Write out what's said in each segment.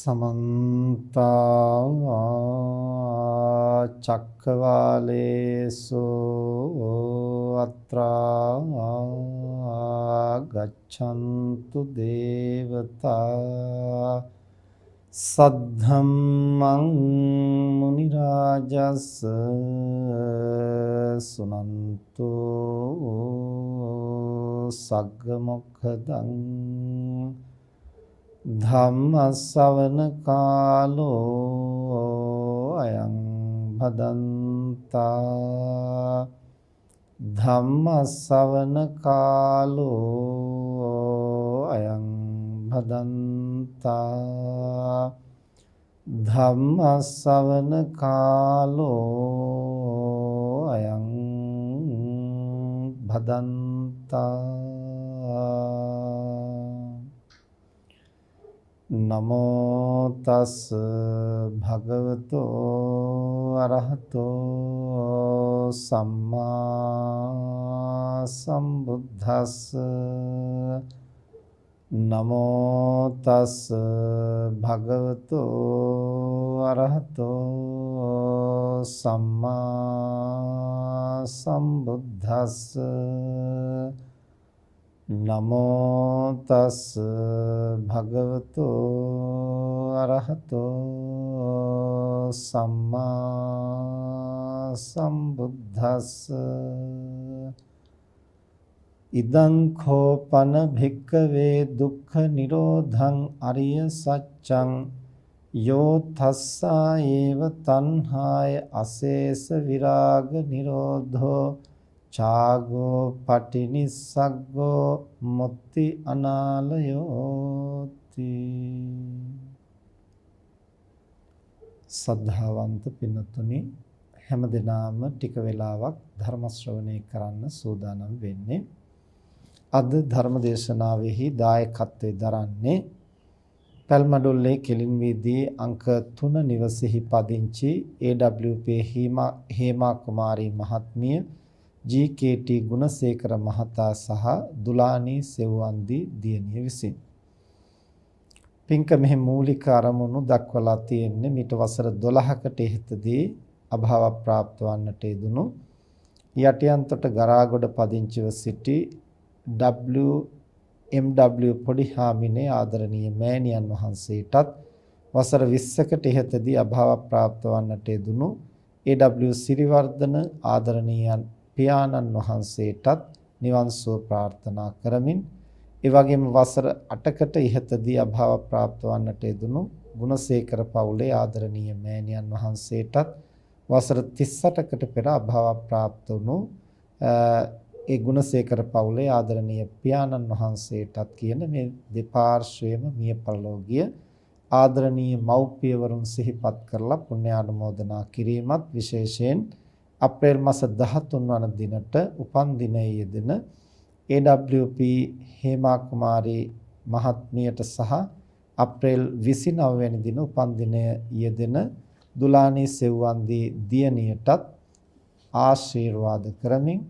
समन्त चक्रवालेषु अत्रा गच्छन्तु देवता सद्धम्मं मुनिराजस् सुनन्तु सग्गमुखदं ධම්ම ශ්‍රවණ කාලෝ අයං භදන්තා ධම්ම ශ්‍රවණ කාලෝ අයං භදන්තා ධම්ම ශ්‍රවණ කාලෝ අයං භදන්තා නමෝ තස් භගවතෝ අරහතෝ සම්මා සම්බුද්දස්ස නමෝ තස් භගවතෝ අරහතෝ සම්මා සම්බුද්දස්ස නමෝ තස් භගවතෝ අරහතෝ සම්මා සම්බුද්දස්ස ඉදං khopana භික්ඛවේ දුක්ඛ නිරෝධං අරිය සත්‍යං යෝ තස්සා ඒව තණ්හාය අශේෂ විරාග නිරෝධෝ චාගෝ පටිනිස්සග්ගෝ මුත්‍ති අනාලයෝති. සද්ධාවන්ත පින්තුනි, හැමදෙනාම ටික වෙලාවක් ධර්ම ශ්‍රවණය කරන්න සූදානම් වෙන්නේ. අද ධර්ම දේශනාවෙහි දායකත්වයෙන් දරන්නේ පැල්මඩොල්ලේ කෙලින්වීදී අංක 3 නිවසේහි පදිංචි AWP හේමා කුමාරී මහත්මිය, GKT ගුණසේකර මහතා සහ දුලානී සෙව්වන්දි දියණිය විසින්. පින්කමෙහි මූලික අරමුණු දක්වලා තියෙන්නේ මිට වසර 12කට ඉහතදී අභාව ප්‍රාප්ත වන්නට යෙදුණු යටියන්තොට ගරාගොඩ පදිංචිව සිටි WMW පොඩිහාමිනේ ආදරණීය මෑණියන් වහන්සේටත් වසර 20කට ඉහතදී අභාව ප්‍රාප්ත වන්නට යෙදුණු AW සිරිවර්ධන ආදරණීයන් පියාණන් වහන්සේටත් නිවන් සුව ප්‍රාර්ථනා කරමින්, ඒ වගේම වසර 8කට ඉහතදී අභාව ප්‍රාප්ත වන්නට යෙදුණු ගුණසේකර පවුලේ ආදරණීය මෑණියන් වහන්සේටත් වසර 38කට පෙර අභාව ප්‍රාප්ත වුණු ඒ ගුණසේකර පවුලේ ආදරණීය පියාණන් වහන්සේටත් කියන මේ දෙපාර්ශ්වයේම මිය පරලෝකීය ආදරණීය මව්පියවරුන් සිහිපත් කරලා පුණ්‍යානුමෝදනා කිරීමත්, විශේෂයෙන් අප්‍රේල් මාස 13 වන දිනට උපන් දිනයේ යෙදෙන AWP හේමා කුමාරී මහත්මියට සහ අප්‍රේල් 29 වෙනි දින උපන් දිනයේ යෙදෙන දුලානී සෙව්වන්දි දියණියටත් ආශිර්වාද කරමින්,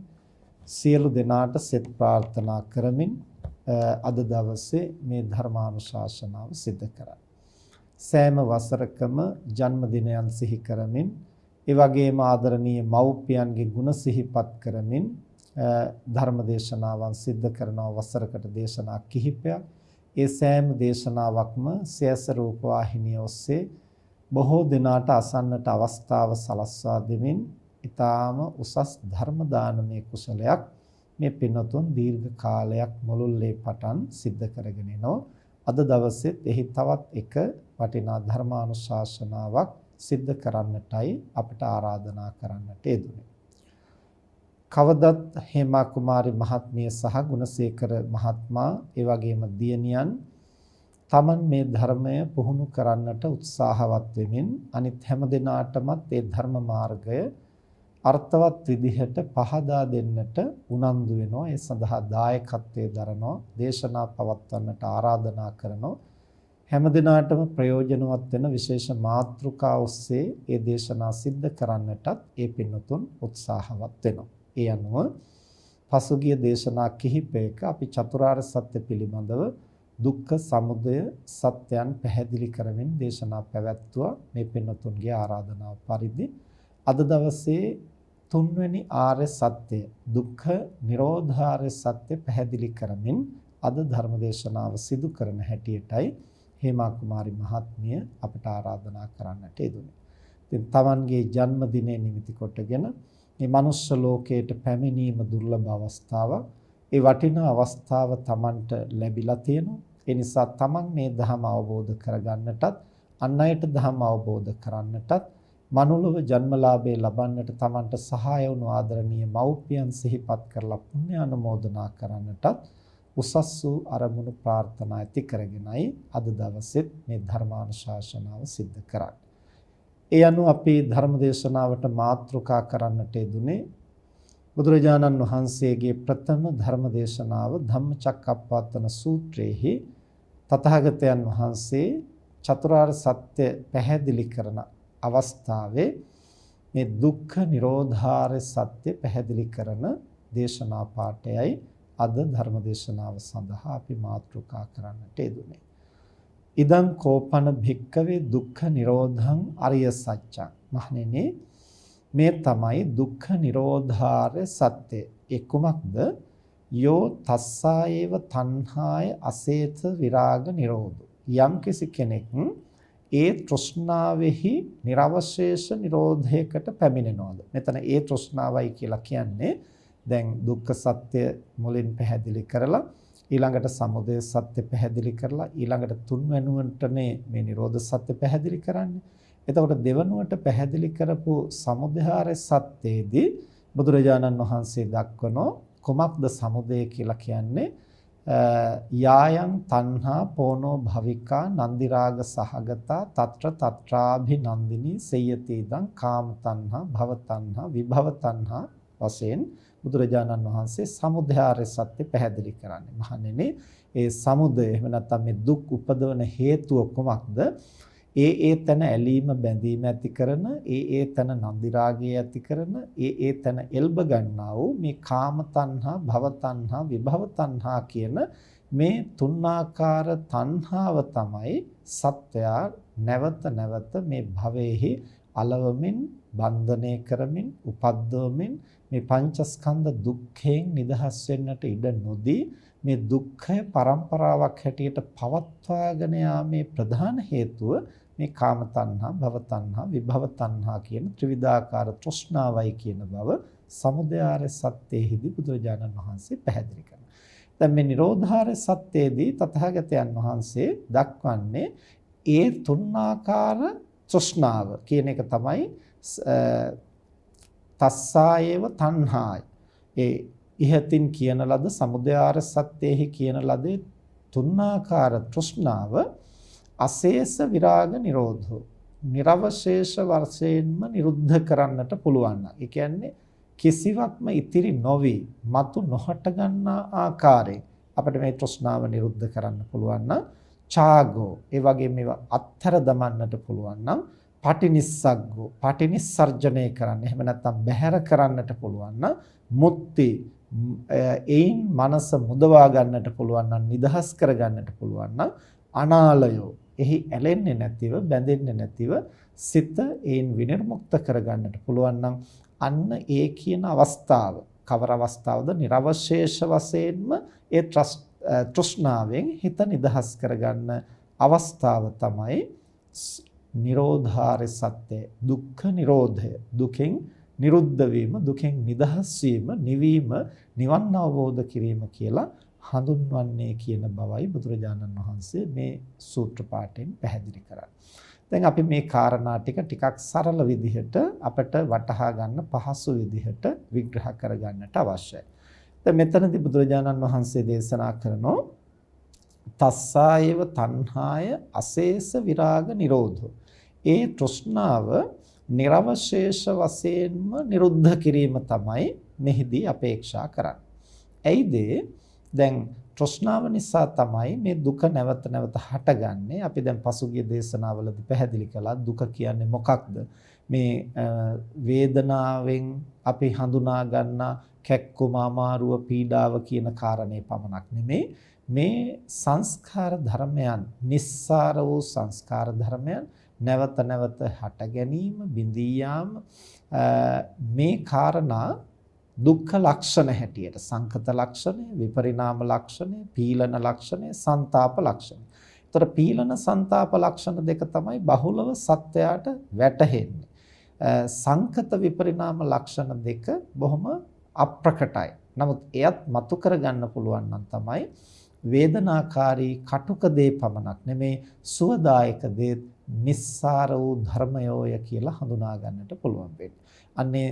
සියලු දෙනාට සෙත් ප්‍රාර්ථනා කරමින් අද දවසේ මේ ධර්මානුශාසනාව සිදු කරා. සෑම වසරකම ජන්මදිනයන් සිහි කරමින්, ඒ වගේම ආදරණීය මව්පියන්ගේ ගුණ සිහිපත් කරමින් ධර්ම දේශනාවන් සිද්ධ කරනවා. වසරකට දේශනා කිහිපයක්. ඒ සෑම දේශනාවක්ම සියස රූප වාහිනිය ඔස්සේ බොහෝ දෙනාට අසන්නට අවස්ථාව සලස්වා දෙමින් ඊටාම උසස් ධර්ම දානමය කුසලයක් මේ පින්වතුන් දීර්ඝ කාලයක් මුළුල්ලේ පටන් සිද්ධ කරගෙන යනවා. අද දවසෙත් එහි තවත් එක වටිනා ධර්මානුශාසනාවක් සිද්ධ කරන්නටයි අපට ආරාධනා කරන්නට යෙදුනේ. කවදත් හේමා කුමාරී මහත්මිය සහ ගුණසේකර මහත්මයා, ඒ වගේම දියණියන් තමන් මේ ධර්මය පුහුණු කරන්නට උත්සාහවත් වෙමින් අනිත් හැම දිනාටමත් මේ ධර්ම මාර්ගය අර්ථවත් විදිහට පහදා දෙන්නට උනන්දු වෙනවා. ඒ සඳහා දායකත්වයේ දරනවා, දේශනා පවත්වන්නට ආරාධනා කරනවා. හැම දිනාටම ප්‍රයෝජනවත් වෙන විශේෂ මාතෘකා ඔස්සේ ඒ දේශනා සිද්ධ කරන්නටත් ඒ පින්වතුන් උත්සාහවත් වෙනවා. ඒ අනුව පසුගිය දේශනා කිහිපයක අපි චතුරාර්ය සත්‍ය පිළිබඳව දුක්ඛ සමුදය සත්‍යයන් පැහැදිලි කරමින් දේශනා පැවැත්වුවා. මේ පින්වතුන්ගේ ආරාධනාව පරිදි අද දවසේ තුන්වෙනි ආර්ය සත්‍ය දුක්ඛ නිරෝධාර්ය සත්‍ය පැහැදිලි කරමින් අද ධර්ම දේශනාව සිදු කරන හැටියටයි හේමා කුමාරි මහත්මිය අපට ආරාධනා කරන්නට යෙදුනේ. ඉතින් තමන්ගේ ජන්මදිනය නිමිති කොටගෙන මේ මනුස්ස ලෝකයට පැමිණීම දුර්ලභ අවස්ථාවක්. ඒ වටිනා අවස්ථාව තමන්ට ලැබිලා තියෙනවා. ඒ නිසා තමන් මේ ධර්ම අවබෝධ කරගන්නටත් අන් අයට ධර්ම අවබෝධ කරන්නටත් මනුලොව ජන්මලාභය ලබන්නට තමන්ට සහාය වුණු ආදරණීය මව්පියන් සිහිපත් කරලා පුණ්‍ය අනුමෝදනා කරන්නටත් උසස් වූ අරමුණු ප්‍රාර්ථනා ඇති කරගෙනයි අද දවසෙත් මේ ධර්මානුශාසනාව සිද්ධ කරන්නේ. ඒ අනුව අපි ධර්ම දේශනාවට මාතෘකා කරන්නට යෙදුනේ බුදුරජාණන් වහන්සේගේ ප්‍රථම ධර්ම දේශනාව ධම්මචක්කප්පවත්තන සූත්‍රයේහි තථාගතයන් වහන්සේ චතුරාර්ය සත්‍ය පැහැදිලි කරන අවස්ථාවේ මේ දුක්ඛ නිරෝධාර්ය සත්‍ය පැහැදිලි කරන දේශනා පාඩයයි අද ධර්ම දේශනාව සඳහා අපි මාතෘකා කරන්නට යෙදුනේ. ඉදං කෝපන භික්කවේ දුක්ඛ නිරෝධං අරිය සත්‍යං. මහණෙනි මේ තමයි දුක්ඛ නිරෝධාර්ය සත්‍ය. ඒ කුමක්ද? යෝ තස්සායේව තණ්හාය අසේත විරාග නිරෝධෝ. යම් කෙනෙක් ඒ තෘෂ්ණාවෙහි නිර්වශේෂ නිරෝධයකට පැමිණෙනවද? මෙතන ඒ තෘෂ්ණාවයි කියලා කියන්නේ දැන් දුක්ඛ සත්‍ය මුලින් පැහැදිලි කරලා ඊළඟට සමුදය සත්‍ය පැහැදිලි කරලා ඊළඟට තුන්වෙනුවටනේ මේ නිරෝධ සත්‍ය පැහැදිලි කරන්නේ. එතකොට දෙවනුවට පැහැදිලි කරපු සමුදයාර්ය සත්‍යයේදී බුදුරජාණන් වහන්සේ දක්වනෝ කුමක්ද සමුදය කියලා කියන්නේ? යායන් තණ්හා පෝනෝ භවිකා නන්දි රාග සහගතා తත්‍ර తත්‍රාභි නන්දිනී සේයති දං කාම තණ්හා භව තණ්හා විභව තණ්හා වශයෙන් බුදුරජාණන් වහන්සේ සමුදයාර්ය සත්‍ය පැහැදිලි කරන්නේ. මහණෙනි ඒ සමුදය එහෙම නැත්නම් මේ දුක් උපදවන හේතුව කුමක්ද? ඒ තන ඇලීම බැඳීම ඇති කරන ඒ තන නන්දි රාගය ඇති කරන ඒ තන එල්බ ගන්නා වූ මේ කාම තණ්හා භව තණ්හා විභව තණ්හා කියන මේ තුන්ආකාර තණ්හාව තමයි සත්‍යය නැවත නැවත මේ භවයේහි අලවමින් බන්ධනය කරමින් උපද්දවමින් මේ පංචස්කන්ධ දුක්ඛයෙන් නිදහස් වෙන්නට ඉඩ නොදී මේ දුක්ඛය පරම්පරාවක් හැටියට පවත්වාගෙන යාමේ ප්‍රධාන හේතුව මේ කාම තණ්හා, භව තණ්හා, විභව තණ්හා කියන ත්‍රිවිධාකාර තෘෂ්ණාවයි කියන බව සමුදයාර්ය සත්‍යයේදී බුදුරජාණන් වහන්සේ පැහැදිලි කරනවා. දැන් මේ නිරෝධාර්ය සත්‍යයේදී තථාගතයන් වහන්සේ දක්වන්නේ ඒ තුන්ආකාර තෘෂ්ණාව කියන එක තමයි තස්සායේව තණ්හාය. ඒ ඉහතින් කියන ලද සමුදයාර්ය සත්‍යෙහි කියන ලද තුන්ආකාර තෘෂ්ණාව අශේෂ විරාග නිරෝධෝ. නිර්වශේෂ වශයෙන්ම නිරුද්ධ කරන්නට පුළුවන්. ඒ කියන්නේ කිසිවක්ම ඉතිරි නොවි මතු නොහට ගන්නා ආකාරයෙන් අපිට මේ තෘෂ්ණාව නිරුද්ධ කරන්න පුළුවන් නම් ඡාගෝ ඒ වගේ මේවා අත්තර දමන්නට පුළුවන් නම් පටිනිස්සග්ගෝ පටිනිස්සර්ජනය කරන්න එහෙම නැත්නම් බැහැර කරන්නට පුළුවන් නම් මුත්‍ති ඒන් මනස මුදවා ගන්නට පුළුවන් නම් නිදහස් කර ගන්නට පුළුවන් නම් අනාලයෝ එහි ඇලෙන්නේ නැතිව බැඳෙන්නේ නැතිව සිත ඒන් විනිර්මුක්ත කර ගන්නට පුළුවන් නම් අන්න ඒ කියන අවස්ථාව කවර අවස්ථාවද? නිර්වශේෂ වශයෙන්ම ඒ තෘෂ්ණාවෙන් හිත නිදහස් කරගන්න අවස්ථාව තමයි නිරෝධාර්ය සත්‍ය. දුක්ඛ නිරෝධය, දුකෙන් නිරුද්ධ වීම, දුකෙන් නිදහස් වීම, නිවීම, නිවන් අවබෝධ කිරීම කියලා හඳුන්වන්නේ කියන බවයි බුදුරජාණන් වහන්සේ මේ සූත්‍ර පාඨයෙන් පැහැදිලි කරන්නේ. දැන් අපි මේ කාරණා ටිකක් සරල විදිහට අපිට වටහා ගන්න පහසු විදිහට විග්‍රහ කරගන්නට අවශ්‍යයි. දැන් මෙතනදී බුදුරජාණන් වහන්සේ දේශනා කරනෝ තස්සායව තණ්හාය අශේෂ විරාග නිරෝධෝ. ඒ තෘෂ්ණාව නිර්වශේෂ වශයෙන්ම නිරුද්ධ කිරීම තමයි මෙහිදී අපේක්ෂා කරන්නේ. ඇයිද? දැන් තෘෂ්ණාව නිසා තමයි මේ දුක නැවත නැවත හටගන්නේ. අපි දැන් පසුගිය දේශනාවලදී පැහැදිලි කළා දුක කියන්නේ මොකක්ද? මේ වේදනාවෙන් අපි හඳුනා ගන්නා කැක්කුම අමාරුව පීඩාව කියන කාරණේ පමණක් නෙමෙයි මේ සංස්කාර ධර්මයන් නිස්සාර වූ සංස්කාර ධර්මයන් නැවත නැවත හට ගැනීම බිඳී යාම මේ කාරණා දුක්ඛ ලක්ෂණ හැටියට සංකත ලක්ෂණය විපරිණාම ලක්ෂණය පීලන ලක්ෂණය ਸੰతాප ලක්ෂණය. ඒතර පීලන ਸੰతాප ලක්ෂණ දෙක තමයි බහුලව සත්‍යයට වැටහෙන්නේ. සංකත විපරිණාම ලක්ෂණ දෙක බොහොම අප්‍රකටයි. නමුත් එයත් මතු කරගන්න පුළුවන් නම් තමයි වේදනාකාරී කටුක දේ පමණක් නෙමේ සුවදායක දේ නිස්සාර වූ ධර්මයෝය කියලා හඳුනා ගන්නට පුළුවන් වෙන්නේ. අන්නේ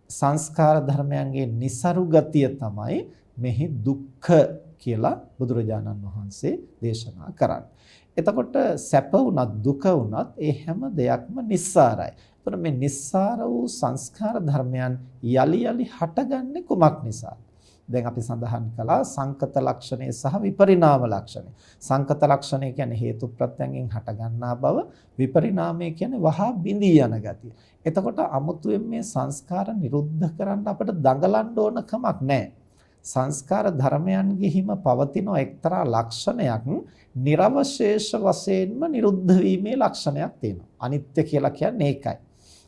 සංස්කාර ධර්මයන්ගේ નિසරු ගතිය තමයි මෙහි දුක්ඛ කියලා බුදුරජාණන් වහන්සේ දේශනා කරන්නේ. එතකොට සැප වුණත් දුක වුණත් ඒ හැම දෙයක්ම නිස්සාරයි. එතකොට මේ නිස්සාර වූ සංස්කාර ධර්මයන් යලි යලි හටගන්නේ කුමක් නිසාද? දැන් අපි සඳහන් කළා සංකත ලක්ෂණය සහ විපරිණාම ලක්ෂණය. සංකත ලක්ෂණය කියන්නේ හේතු ප්‍රත්‍යයෙන් හටගන්නා බව, විපරිණාමය කියන්නේ වහා බිඳී යන ගතිය. එතකොට අමුතුවෙන් මේ සංස්කාර නිරුද්ධ කරන්න අපිට දඟලන්න ඕන කමක් නැහැ. සංස්කාර ධර්මයන්ගෙහිම පවතින එක්තරා ලක්ෂණයක් නිර්වශේෂ වශයෙන්ම නිරුද්ධ වීමේ ලක්ෂණයක් තියෙනවා. අනිත්‍ය කියලා කියන්නේ ඒකයි.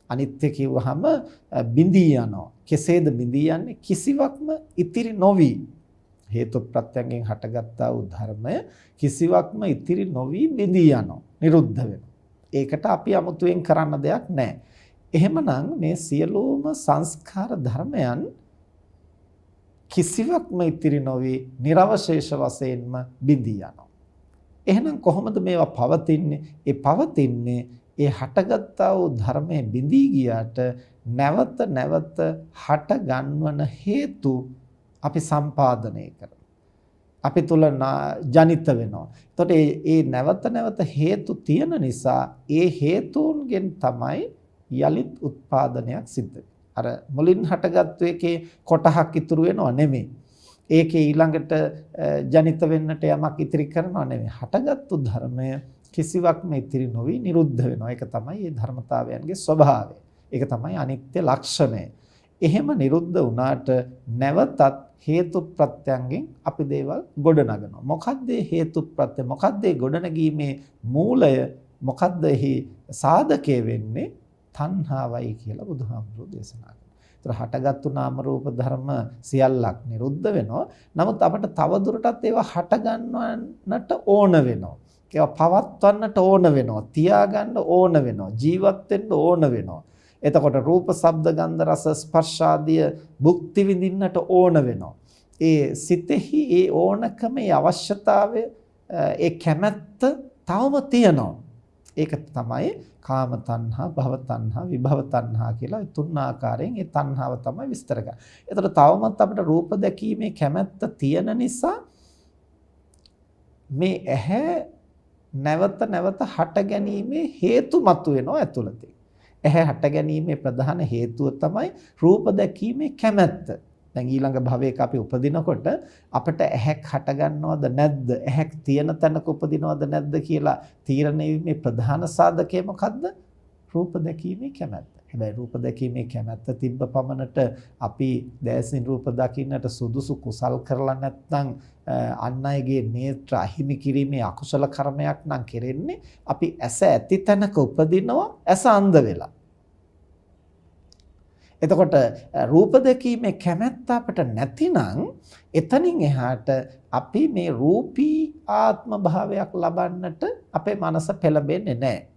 අනිත්‍ය කිව්වහම බිඳී යනවා. කෙසේද බිඳී යන්නේ? කිසිවක්ම ඉතිරි නොවි. හේතු ප්‍රත්‍යයෙන් හටගත්තා වූ ධර්මය කිසිවක්ම ඉතිරි නොවි බිඳී යනවා. නිරුද්ධ වෙනවා. ඒකට අපි අමුතුවෙන් කරන්න දෙයක් නැහැ. එහෙමනම් මේ සියලුම සංස්කාර ධර්මයන් කිසිවක්ම ඉතිරි නොවි නිර්වශේෂ වශයෙන්ම බිඳී යනවා. එහෙනම් කොහොමද මේවා පවතින්නේ? ඒ පවතින්නේ ඒ හටගත්තා වූ ධර්මයේ බිඳී ගියාට නැවත නැවත හට ගන්නවන හේතු අපි සම්පාදනය කරනවා. අපි තුල ජනිත වෙනවා. එතකොට ඒ නැවත නැවත හේතු තියෙන නිසා ඒ හේතුන්ගෙන් තමයි යලිත් උත්පාදනයක් සිද්ධ වෙන්නේ. අර මුලින් හටගත්තු එකේ කොටහක් ඉතුරු වෙනව නෙමෙයි. ඒකේ ඊළඟට ජනිත වෙන්නට යමක් ඉතිරි කරනව නෙමෙයි. හටගත්තු ධර්මය කිසිවක්ම ඉතිරි නොවි නිරුද්ධ වෙනවා. ඒක තමයි මේ ධර්මතාවයන්ගේ ස්වභාවය. ඒක තමයි අනිත්‍ය ලක්ෂණය. එහෙම නිරුද්ධ වුණාට නැවතත් හේතු ප්‍රත්‍යයෙන් අපි දේවල් ගොඩනගනවා. මොකද්ද හේතු ප්‍රත්‍ය? මොකද්ද ගොඩනගීමේ මූලය? මොකද්ද එහි සාධකය වෙන්නේ? තණ්හාවයි කියලා බුදුහාමුදුරුවෝ දේශනා කරනවා. ඒතර හටගත්තු නාම රූප ධර්ම සියල්ලක් නිරුද්ධ වෙනවා. නමුත් අපිට තවදුරටත් ඒවා හට ගන්නවන්නට ඕන වෙනවා. ඒවා පවත්වන්නට ඕන වෙනවා. තියාගන්න ඕන වෙනවා. ජීවත් වෙන්න ඕන වෙනවා. එතකොට රූප, ශබ්ද, ගන්ධ, රස, ස්පර්ශ ආදී භුක්ති විඳින්නට ඕන වෙනවා. ඒ සිතෙහි ඒ ඕනකම, ඒ අවශ්‍යතාවය, ඒ කැමැත්ත තවම තියෙනවා. ඒක තමයි කාම තණ්හා, භව තණ්හා, විභව තණ්හා කියලා තුන් ආකාරයෙන් ඒ තණ්හාව තමයි විස්තර කරන්නේ. ඒතර තවමත් අපිට රූප දැකීමේ කැමැත්ත තියෙන නිසා මේ ඇහැ නැවත නැවත හට ගැනීමේ හේතු මතුවෙනවා ඇතුළතේ. ඇහැ හට ගැනීමේ ප්‍රධාන හේතුව තමයි රූප දැකීමේ කැමැත්ත. දැන් ඊළඟ භවයක අපි උපදිනකොට අපිට ඇහැක් හට ගන්නවද නැද්ද? ඇහැක් තියෙන තැනක උපදිනවද නැද්ද කියලා තීරණය වීමේ ප්‍රධාන සාධකය මොකද්ද? රූප දැකීමේ කැමැත්ත. හැබැයි රූප දැකීමේ කැමැත්ත තිබ්බ පමණට අපි දැසින් රූප දකින්නට සුදුසු කුසල් කරලා නැත්නම් අන් අයගේ නේත්‍ර අහිමි කිරීමේ අකුසල කර්මයක් නම් කෙරෙන්නේ අපි ඇස ඇති තැනක උපදිනවා ඇස අන්ධ වෙලා. එතකොට රූප දැකීමේ කැමැත්ත අපිට නැතිනම් එතනින් එහාට අපි මේ රූපී ආත්ම භාවයක් ලබන්නට අපේ මනස පෙළඹෙන්නේ නැහැ.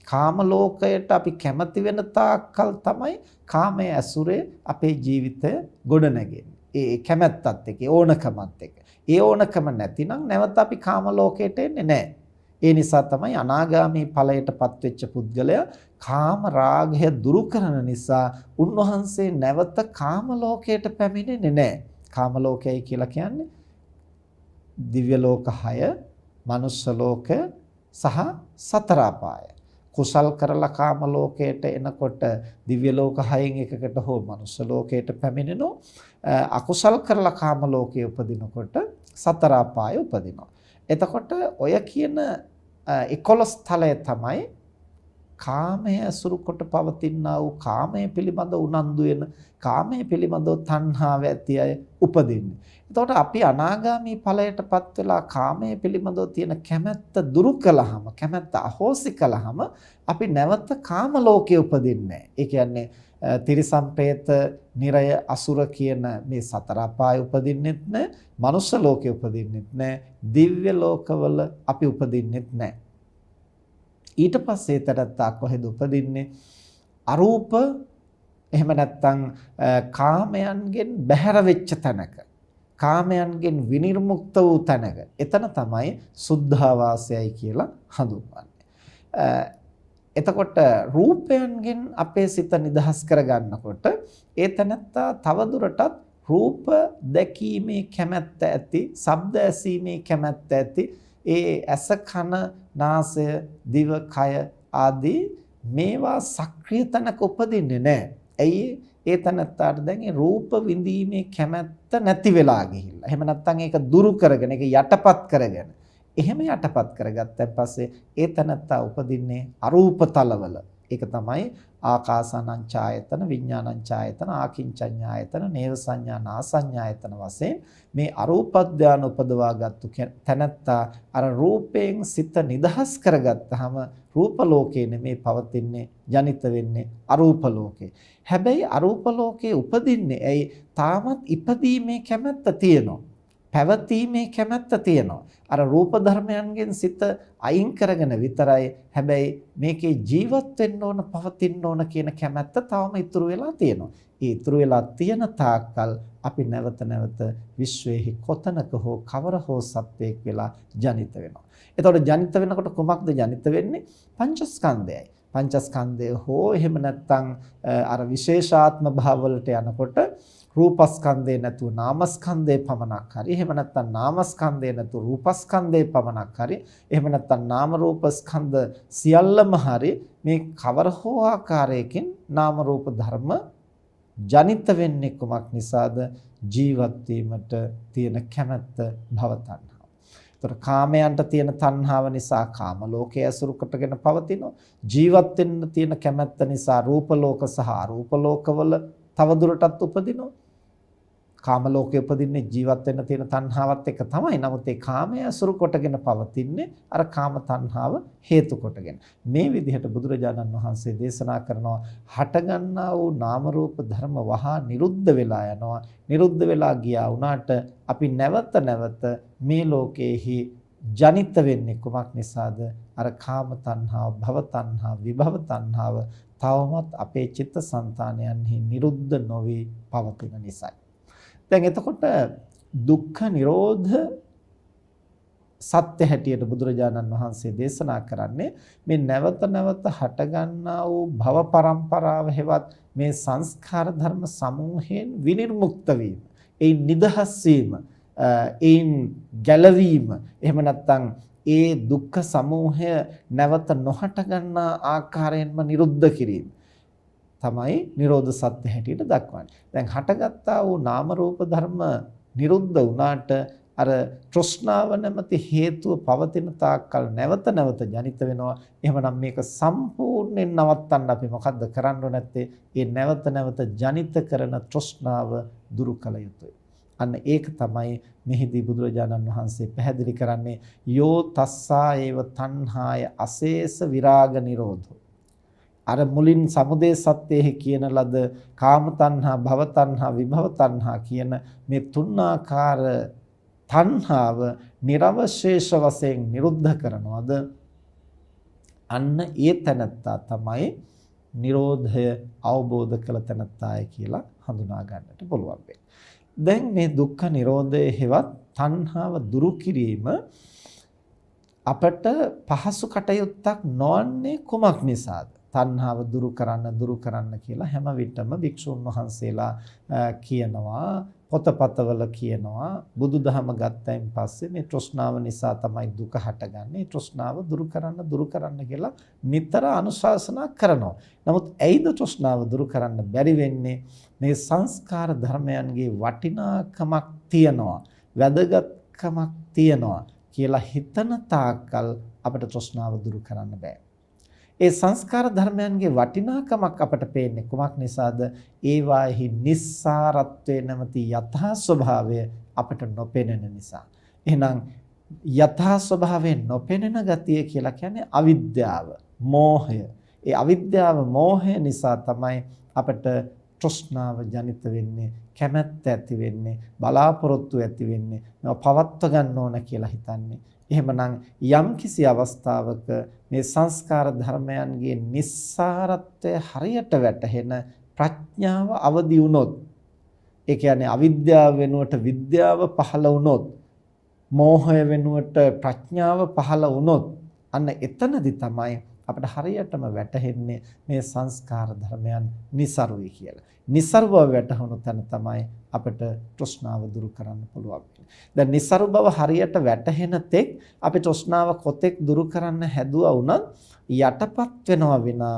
කාම ලෝකයට අපි කැමති වෙන තාක්කල් තමයි කාමයේ ඇසුරේ අපේ ජීවිතය ගොඩනැගෙන්නේ. ඒ කැමැත්තත් එක්ක ඕනකමත් එක්ක. ඒ ඕනකම නැතිනම් නැවත අපි කාම ලෝකයට එන්නේ නැහැ. ඒ නිසා තමයි අනාගාමී ඵලයටපත් වෙච්ච පුද්ගලයා කාම රාගය දුරු කරන නිසා උන්වහන්සේ නැවත කාම ලෝකයට පැමිණෙන්නේ නැහැ. කාම ලෝකයයි කියලා කියන්නේ දිව්‍ය ලෝක 6, මනුෂ්‍ය ලෝක සහ සතර අපාය. කුසල් කරලා කාම ලෝකයට එනකොට දිව්‍ය ලෝක 6න් එකකට හෝ මනුෂ්‍ය ලෝකයට පැමිණෙනවා. අකුසල් කරලා කාම ලෝකයේ උපදිනකොට සතර අපාය උපදිනවා. එතකොට ඔය කියන 11 තලය තමයි කාමයේ අසුරු කොට පවතිනා වූ කාමයේ පිළිබඳ උනන්දු වෙන කාමයේ පිළිබඳව තණ්හාව ඇති අය උපදින්නේ. එතකොට අපි අනාගාමී ඵලයටපත් වෙලා කාමයේ පිළිබඳව තියෙන කැමැත්ත දුරු කළාම, කැමැත්ත අහෝසි කළාම අපි නැවත කාම ලෝකයේ උපදින්නේ නැහැ. ඒ කියන්නේ තිරිසන් പ്രേත, නිරය, අසුර කියන මේ සතර අපාය උපදින්නෙත් නැහැ, මනුෂ්‍ය ලෝකයේ උපදින්නෙත් නැහැ, දිව්‍ය ලෝකවල අපි උපදින්නෙත් නැහැ. ඊට පස්සේ තරත්තා කොහෙද උපදින්නේ? අරූප, එහෙම නැත්නම් කාමයන්ගෙන් බැහැර වෙච්ච තැනක, කාමයන්ගෙන් විනිර්මුක්ත වූ තැනක. එතන තමයි සුද්ධාවාසයයි කියලා හඳුන්වන්නේ. එතකොට රූපයන්ගෙන් අපේ සිත නිදහස් කරගන්නකොට ඒ තැනත්තා තවදුරටත් රූප දැකීමේ කැමැත්ත ඇති, ශබ්ද ඇසීමේ කැමැත්ත ඇති, ඒ ඇස, කන, නාසය, දිව, කය ආදී මේවා සක්‍රිය තැනක උපදින්නේ නැහැ. ඇයි? ඒ තැනත්තාට දැන් ඒ රූප විඳීමේ කැමැත්ත නැති වෙලා ගිහිල්ලා. එහෙම නැත්නම් ඒක දුරු කරගෙන, ඒක යටපත් කරගෙන. එහෙම යටපත් කරගත්තන් පස්සේ ඒ තැනත්තා උපදින්නේ අරූප තලවල. ඒක තමයි ආකාසානං ඡායතන, විඥානං ඡායතන, ආකින්චඤ්ඤායතන, නේව සංඥා, නාසඤ්ඤායතන වශයෙන් මේ අරූප ධානය උපදවාගත්තු තැනත්තා අර රූපයෙන් සිත නිදහස් කරගත්තාම රූප ලෝකේ නෙමේ පවතින්නේ, ජනිත වෙන්නේ අරූප ලෝකේ. හැබැයි අරූප ලෝකේ උපදින්නේ ඇයි? තාමත් ඉපදීමේ කැමැත්ත තියෙනවා. පැවතීමේ කැමැත්ත තියෙනවා. අර රූප ධර්මයන්ගෙන් සිත අයින් කරගෙන විතරයි. හැබැයි මේකේ ජීවත් වෙන්න ඕන, පවතින්න ඕන කියන කැමැත්ත තවම ඉතුරු වෙලා තියෙනවා. ඒ ඉතුරු වෙලා තියෙන තාක්කල් අපි නැවත නැවත විශ්වයේ කොතනක හෝ කවර හෝ සත්වයක් වෙලා ජනිත වෙනවා. එතකොට ජනිත වෙනකොට කොමක්ද ජනිත වෙන්නේ? පංචස්කන්ධයයි. පංචස්කන්ධය හෝ එහෙම නැත්නම් අර විශේෂාත්ම භාව වලට යනකොට රූපස්කන්ධේ නැතුව නාමස්කන්ධේ පමණක් හරි, එහෙම නැත්නම් නාමස්කන්ධේ නැතුව රූපස්කන්ධේ පමණක් හරි, එහෙම නැත්නම් නාම රූපස්කන්ධ සියල්ලම හරි මේ කවර හෝ ආකාරයකින් නාම රූප ධර්ම ජනිත වෙන්නේ කුමක් නිසාද? ජීවත් වීමට තියෙන කැමැත්ත, භව තණ්හාව. ඒතර කාමයන්ට තියෙන තණ්හාව නිසා කාම ලෝකයේ අසුරු කොටගෙන පවතිනවා. ජීවත් වෙන්න තියෙන කැමැත්ත නිසා රූප ලෝක සහ අරූප ලෝකවල තවදුරටත් උපදිනවා. කාම ලෝකයේ උපදින්නේ ජීවත් වෙන්න තියෙන තණ්හාවත් එක තමයි. නමුත් ඒ කාමයේ අසුරු කොටගෙන පවතින්නේ අර කාම තණ්හාව හේතු කොටගෙන. මේ විදිහට බුදුරජාණන් වහන්සේ දේශනා කරනවා හටගන්නා වූ නාම රූප ධර්ම වහා නිරුද්ධ වෙලා යනවා. නිරුද්ධ වෙලා ගියා වුණාට අපි නැවත නැවත මේ ලෝකයේහි ජනිත වෙන්නේ කුමක් නිසාද? අර කාම තණ්හාව, භව තණ්හාව, විභව තණ්හාව තවමත් අපේ චිත්ත සංතානයන්හි නිරුද්ධ නොවි පවතින නිසායි. දැන් එතකොට දුක්ඛ නිරෝධ සත්‍ය හැටියට බුදුරජාණන් වහන්සේ දේශනා කරන්නේ මේ නැවත නැවත හටගන්නා වූ භව පරම්පරාව හෙවත් මේ සංස්කාර ධර්ම සමූහයෙන් විනිර්මුක්ත වීම, ඒ නිදහස් වීම, ඒන් ගැලවීම, එහෙම නැත්නම් ඒ දුක්ඛ සමූහය නැවත නොහට ගන්නා ආකාරයෙන්ම නිරුද්ධ කිරීම තමයි නිරෝධ සත්‍ය හැටියට දක්වන්නේ. දැන් හටගත්තා වූ නාම රූප ධර්ම නිරුද්ධ වුණාට අර තෘෂ්ණාව නැමැති හේතුව පවතින තාක්කල් නැවත නැවත ජනිත වෙනවා. එහෙමනම් මේක සම්පූර්ණයෙන් නවත්තන්න අපි මොකද්ද කරන්න නැත්තේ? ඒ නැවත නැවත ජනිත කරන තෘෂ්ණාව දුරු කළ යුතුයි. අන්න ඒක තමයි මෙහිදී බුදුරජාණන් වහන්සේ පැහැදිලි කරන්නේ යෝ තස්සා ඒව තණ්හාය අශේෂ විරාග නිරෝධෝ. අර මුලින් සමුදය සත්‍යෙහි කියන ලද කාම තණ්හා, භව තණ්හා, විභව තණ්හා කියන මේ තුන් ආකාර තණ්හාව නිර්වශේෂ වශයෙන් නිරුද්ධ කරනවද? අන්න ඒ තැනත්තා තමයි නිරෝධය අවබෝධ කළ තැනත්තාය කියලා හඳුනා ගන්නට පුළුවන් වෙන්නේ. දැන් මේ දුක්ඛ නිරෝධයේ හෙවත් තණ්හාව දුරු කිරීම අපට පහසු කටයුත්තක් නොවන්නේ කුමක් නිසාද? තණ්හාව දුරු කරන්න කියලා හැම විටම භික්ෂුන් වහන්සේලා කියනවා, පොතපතවල කියනවා, බුදුදහම ගත්තයින් පස්සේ මේ තෘෂ්ණාව නිසා තමයි දුක හටගන්නේ. තෘෂ්ණාව දුරු කරන්න කියලා නිතර අනුශාසනා කරනවා. නමුත් ඇයිද තෘෂ්ණාව දුරු කරන්න බැරි වෙන්නේ? මේ සංස්කාර ධර්මයන්ගේ වටිනාකමක් තියනවා, වැදගත්කමක් තියනවා කියලා හිතන තාක්කල් අපිට තෘෂ්ණාව දුරු කරන්න බෑ. ඒ සංස්කාර ධර්මයන්ගේ වටිනාකමක් අපට පේන්නේ කුමක් නිසාද? ඒවාෙහි නිස්සාරත්වයේ නැමැති යථා ස්වභාවය අපට නොපෙනෙන නිසා. එහෙනම් යථා ස්වභාවයෙන් නොපෙනෙන ගතිය කියලා කියන්නේ අවිද්‍යාව, මෝහය. ඒ අවිද්‍යාව, මෝහය නිසා තමයි අපට තෘෂ්ණාව ජනිත වෙන්නේ, කැමැත්ත ඇති වෙන්නේ, බලාපොරොත්තු ඇති වෙන්නේ, මේවා පවත්ව ගන්න ඕන කියලා හිතන්නේ. එහෙමනම් යම්කිසි අවස්ථාවක මේ සංස්කාර ධර්මයන්ගේ නිස්සාරත්වය හරියට වැටහෙන ප්‍රඥාව අවදි වුණොත්, ඒ කියන්නේ අවිද්‍යාව වෙනුවට විද්‍යාව පහළ වුණොත්, මෝහය වෙනුවට ප්‍රඥාව පහළ වුණොත්, අන්න එතනදි තමයි අපිට හරියටම වැටහෙන්නේ මේ සංස්කාර ධර්මයන් નિසරුයි කියලා. નિසරු බව වැටහුණු තැන තමයි අපිට තෘෂ්ණාව දුරු කරන්න පුළුවන්. දැන් નિසරු බව හරියට වැටහෙන තෙක් අපි තෘෂ්ණාව කොතෙක් දුරු කරන්න හැදුවා වුණත් යටපත් වෙනවා විනා